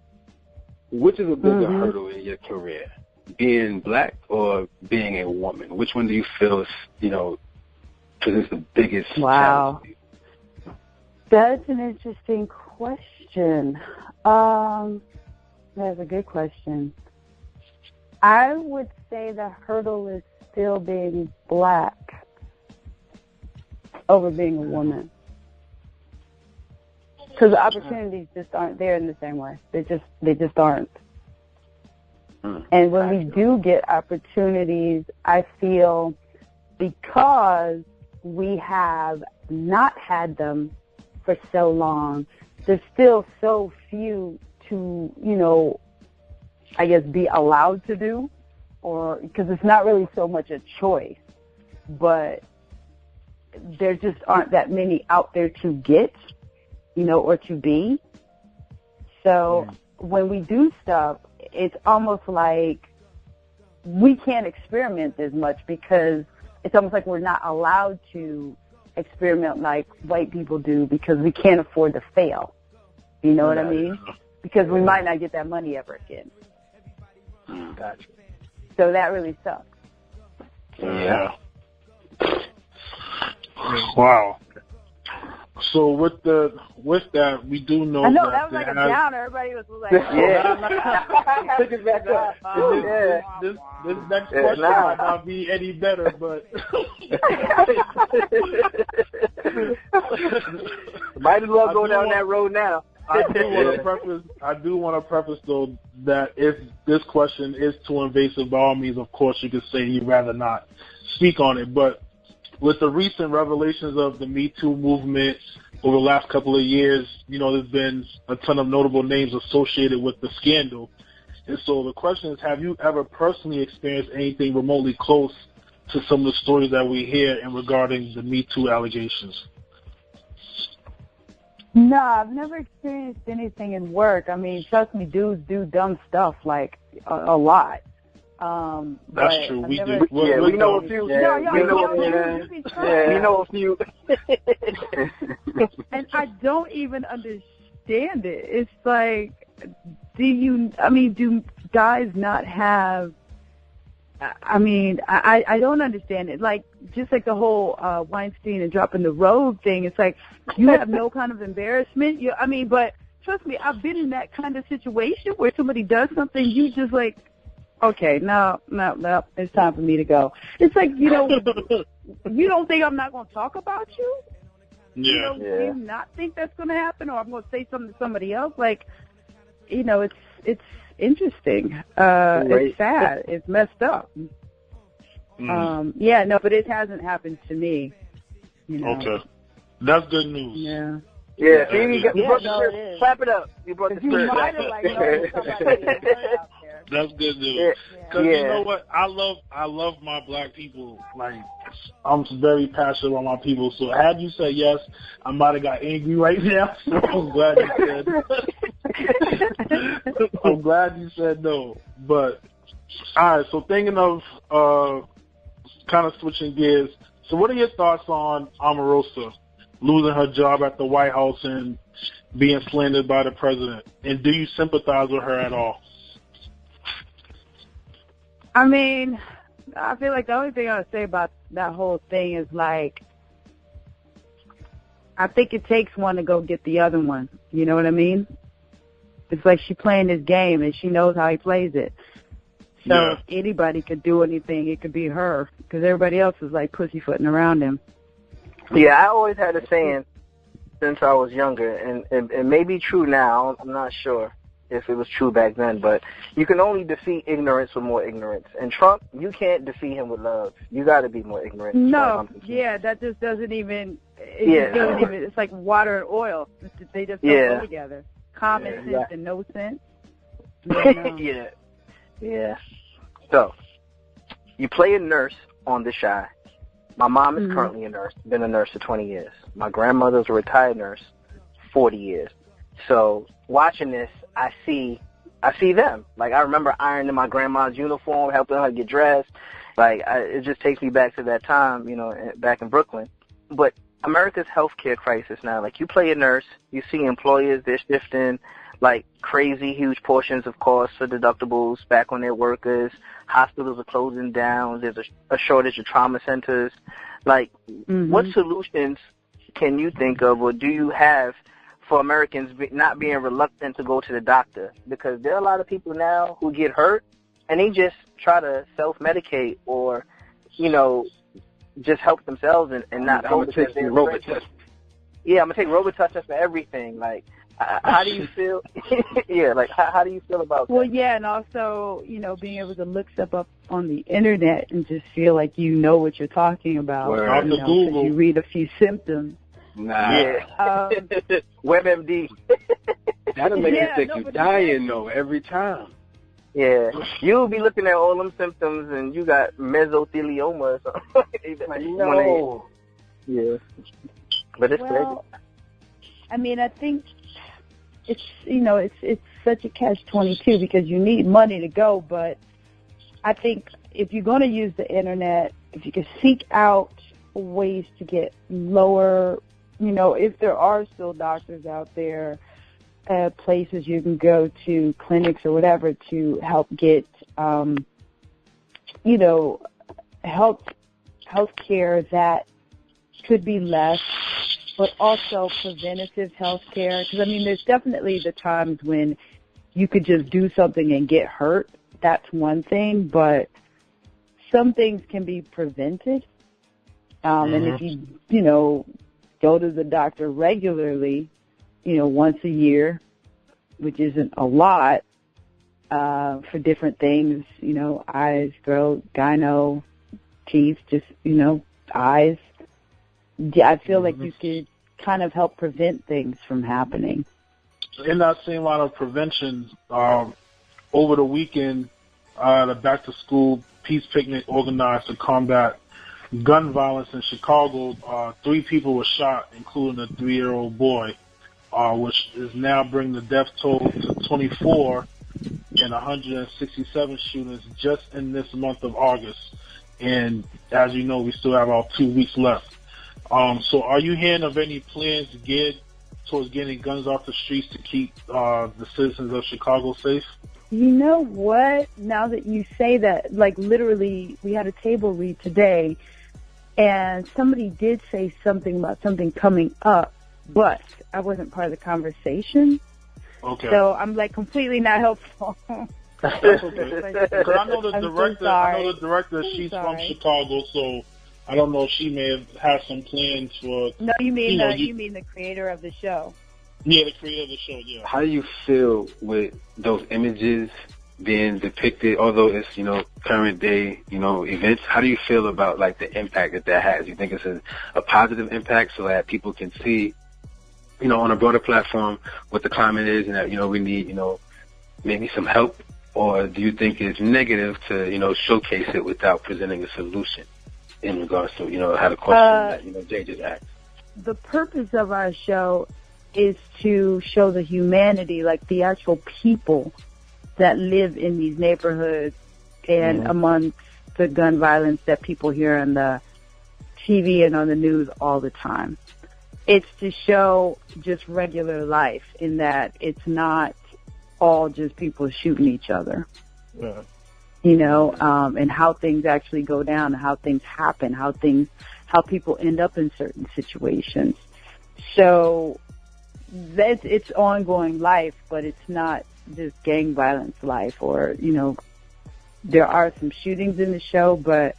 which is a bigger hurdle in your career, being black or being a woman? Which one do you feel is, you know, presents the biggest challenge to you? That's an interesting question. That's a good question. I would say the hurdle is still being black over being a woman, because the opportunities just aren't there in the same way. They just aren't. And when we do get opportunities, I feel because we have not had them for so long, there's still so few to, you know, I guess, be allowed to do, or because it's not really so much a choice, but there just aren't that many out there to get, you know, or to be. So when we do stuff, it's almost like we can't experiment as much, because it's almost like we're not allowed to experiment like white people do, because we can't afford to fail. You know what I mean? Because we might not get that money ever again. Gotcha. So that really sucks. Yeah. Wow. So with that, we do know. I know that was like a downer. Everybody was like, Pick it back up. This next question might not be any better, but might as well go down that road now. I do want to preface though that if this question is too invasive, by all means, of course, you could say you'd rather not speak on it. But with the recent revelations of the Me Too movement over the last couple of years, you know, there's been a ton of notable names associated with the scandal. And so the question is, have you ever personally experienced anything remotely close to some of the stories that we hear in regarding the Me Too allegations? No, I've never experienced anything in work. I mean, trust me, dudes do dumb stuff, like, a lot. That's true. We do. We know a few. We know a few. And I don't even understand it. It's like, do guys not have, I don't understand it. Like, just like the whole Weinstein and dropping the robe thing, it's like, you have no kind of embarrassment. But trust me, I've been in that kind of situation where somebody does something, you just like, Okay, no, it's time for me to go. It's like, you don't think I'm not going to talk about you? Yeah. Do you not think that's going to happen, or I'm going to say something to somebody else? Like, it's interesting. It's sad. It's messed up. But it hasn't happened to me. Okay. That's good news. Yeah. Yeah, you brought the spirit. Clap it up. You brought the spirit. You might have known somebody out there. That's good news. Because you know what? I love my black people. Like, I'm very passionate about my people. So had you said yes, I might have got angry right now. So I'm glad you said. I'm glad you said no. But all right. So thinking of kind of switching gears. So what are your thoughts on Omarosa losing her job at the White House and being slandered by the president? And do you sympathize with her at all? I mean, I feel like the only thing I would say about that whole thing is, like, I think it takes one to go get the other one. You know what I mean? It's like she's playing this game and she knows how he plays it. So if anybody could do anything, it could be her, because everybody else is like pussyfooting around him. Yeah, I always had a saying since I was younger, and it may be true now. I'm not sure if it was true back then, but you can only defeat ignorance with more ignorance. And Trump, you can't defeat him with love. You got to be more ignorant. No, that just doesn't even. It's like water and oil. They just don't go together. Common sense and no sense. Yeah. So, you play a nurse on The Chi. My mom is currently a nurse, been a nurse for 20 years. My grandmother's a retired nurse, 40 years. So, watching this, I see them. Like, I remember ironing my grandma's uniform, helping her get dressed. Like, it just takes me back to that time, back in Brooklyn. But America's healthcare crisis now, like, you play a nurse, you see employers, they're shifting like crazy huge portions of costs for deductibles back on their workers. Hospitals are closing down. There's a shortage of trauma centers. Like, what solutions can you think of, or do you have for Americans not being reluctant to go to the doctor? Because there are a lot of people now who get hurt and they just try to self-medicate or, just help themselves and not go to the Robitussin. Yeah, I'm going to take Robitussin for everything. Like, how do you feel? How do you feel about that? Well, yeah, and also, being able to look stuff up on the internet and just feel like you know what you're talking about. Google. You read a few symptoms. Nah. Yeah. WebMD. That'll make you think you're dying, though, every time. Yeah. You'll be looking at all them symptoms and you got mesothelioma or something. No. Yeah. But it's crazy. I mean, I think it's such a catch-22 because you need money to go, but I think if you're going to use the internet, if you can seek out ways to get lower, if there are still doctors out there, places you can go to, clinics or whatever, to help get, health care that could be less, but also preventative health care. Because, there's definitely the times when you could just do something and get hurt. That's one thing, but some things can be prevented. And if you, go to the doctor regularly, once a year, which isn't a lot, for different things, eyes, throat, gyno, teeth, just, eyes. I feel like you could kind of help prevent things from happening. In that same line of prevention, over the weekend, the back-to-school peace picnic organized to combat gun violence in Chicago, 3 people were shot, including a 3-year-old boy, which is now bringing the death toll to 24 and 167 shootings just in this month of August. And as you know, we still have about 2 weeks left. So are you hearing of any plans geared towards getting guns off the streets to keep the citizens of Chicago safe? You know what? Now that you say that, like literally, we had a table read today, and somebody did say something about something coming up, but I wasn't part of the conversation. Okay. So I'm like completely not helpful. That's okay. Because I know the director. I know the director. She's from Chicago, so I don't know if she may have had some plans for. No, you mean you mean the creator of the show. Yeah, the creator of the show. Yeah. How do you feel with those images being depicted? Although it's current day events. How do you feel about like the impact that has? You think it's a positive impact so that people can see, on a broader platform what the climate is, and that we need maybe some help? Or do you think it's negative to, showcase it without presenting a solution in regards to, how the question that, Jay just asked? The purpose of our show is to show the humanity, like the actual people that live in these neighborhoods and amongst the gun violence that people hear on the TV and on the news all the time. It's to show just regular life in that it's not all just people shooting each other, and how things actually go down, how things happen, how people end up in certain situations. So it's ongoing life, but it's not just gang violence life, or there are some shootings in the show, but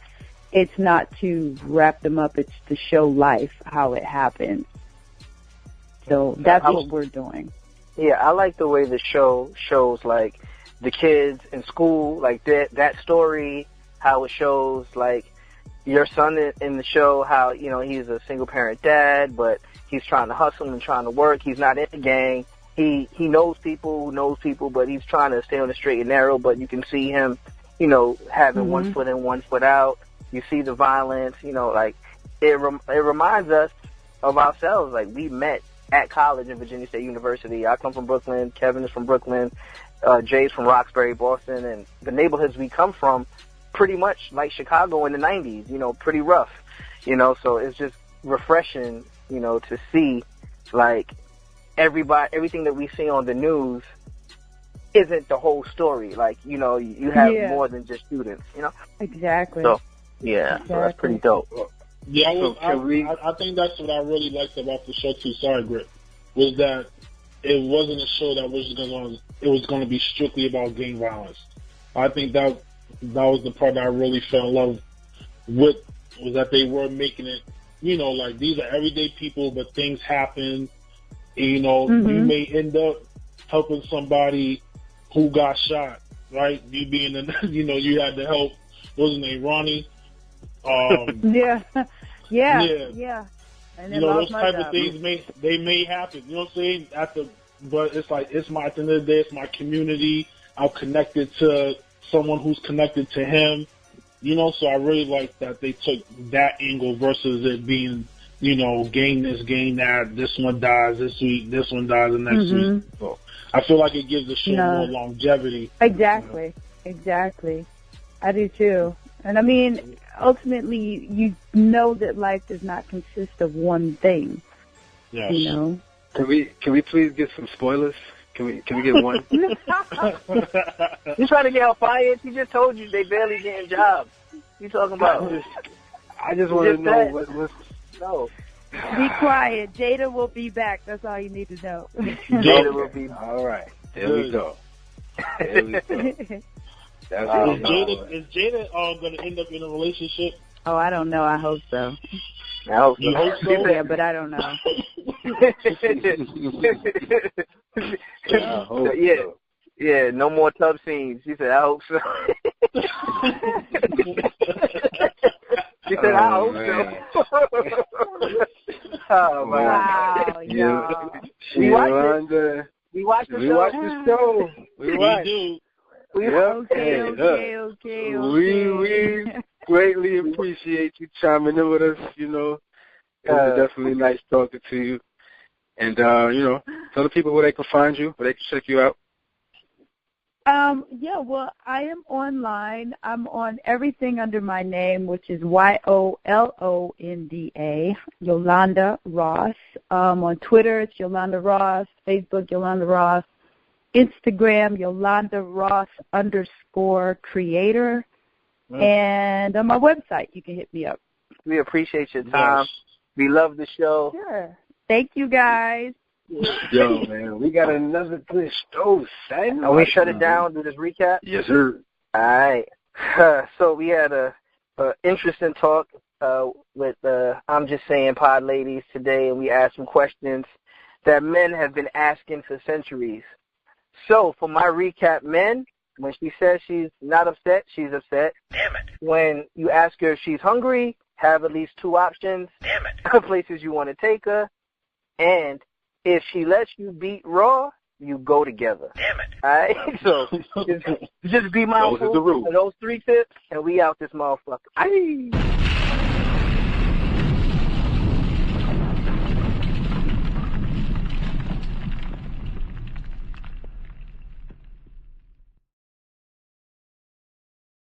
it's not to wrap them up. It's to show life, how it happens. So that's what we're doing. Yeah, I like the way the show shows, like, the kids in school, like that story, how it shows, like, your son in the show, how, he's a single-parent dad, but he's trying to hustle and trying to work. He's not in the gang. He knows people, but he's trying to stay on the straight and narrow, but you can see him, having one foot in, one foot out. You see the violence, like, it reminds us of ourselves. Like, we met at college in Virginia State University. I come from Brooklyn. Kevin is from Brooklyn. Jay's from Roxbury, Boston. And the neighborhoods we come from, pretty much like Chicago in the 90s, pretty rough. So it's just refreshing, to see, like, everything that we see on the news isn't the whole story. Like, you have more than just students, Exactly. So, yeah, so that's pretty dope. Yeah, I think that's what I really liked about the show too. Sorry, Grit, was that it wasn't a show that was going to be strictly about gang violence. I think that was the part that I really fell in love with, was that they were making it, like, these are everyday people, but things happen. You may end up helping somebody who got shot, right? You being you had to help. What was his name, Ronnie? Yeah. And those type of things may happen. You know what I'm saying? But it's like, at the end of the day, it's my community. I'm connected to someone who's connected to him. So I really like that they took that angle versus it being, gang this, gang that. This one dies this week. This one dies the next week. So I feel like it gives the show more longevity. Exactly. I do too. And I mean, ultimately, you know that life does not consist of one thing. Yes. Can we please get some spoilers? Can we get one? You trying to get her fired? She just told you they barely getting jobs. You talking about? I just want to know what's. No. Be quiet. Jada will be back. That's all you need to know. Jada will be back. All right. There we go. Is Jada going to end up in a relationship? Oh, I don't know. I hope so. I hope so. You hope so? Yeah, but I don't know. Yeah, no more tub scenes. She said, I hope so. She said, I hope so. Oh, man. Wow, We watched the show. Okay. We greatly appreciate you chiming in with us, It was definitely nice talking to you. And, tell the people where they can find you, where they can check you out. Well, I am online. I'm on everything under my name, which is YOLONDA, Yolonda Ross. On Twitter, it's Yolonda Ross. Facebook, Yolonda Ross. Instagram, Yolonda Ross _creator. And on my website, you can hit me up. We appreciate your time. Yes. We love the show. Sure. Thank you, guys. Yo, man, we got another good show, son. Are we shut it down, do this recap? Yes, sir. All right. So we had a interesting talk with I'm Just Sayin pod ladies today, and we asked some questions that men have been asking for centuries. So for my recap, men, when she says she's not upset, she's upset. Damn it. When you ask her if she's hungry, have at least 2 options. Damn it. Places you want to take her. And if she lets you beat raw, you go together. Damn it. All right? So just be mindful of those 3 tips, and we out this motherfucker. Aye.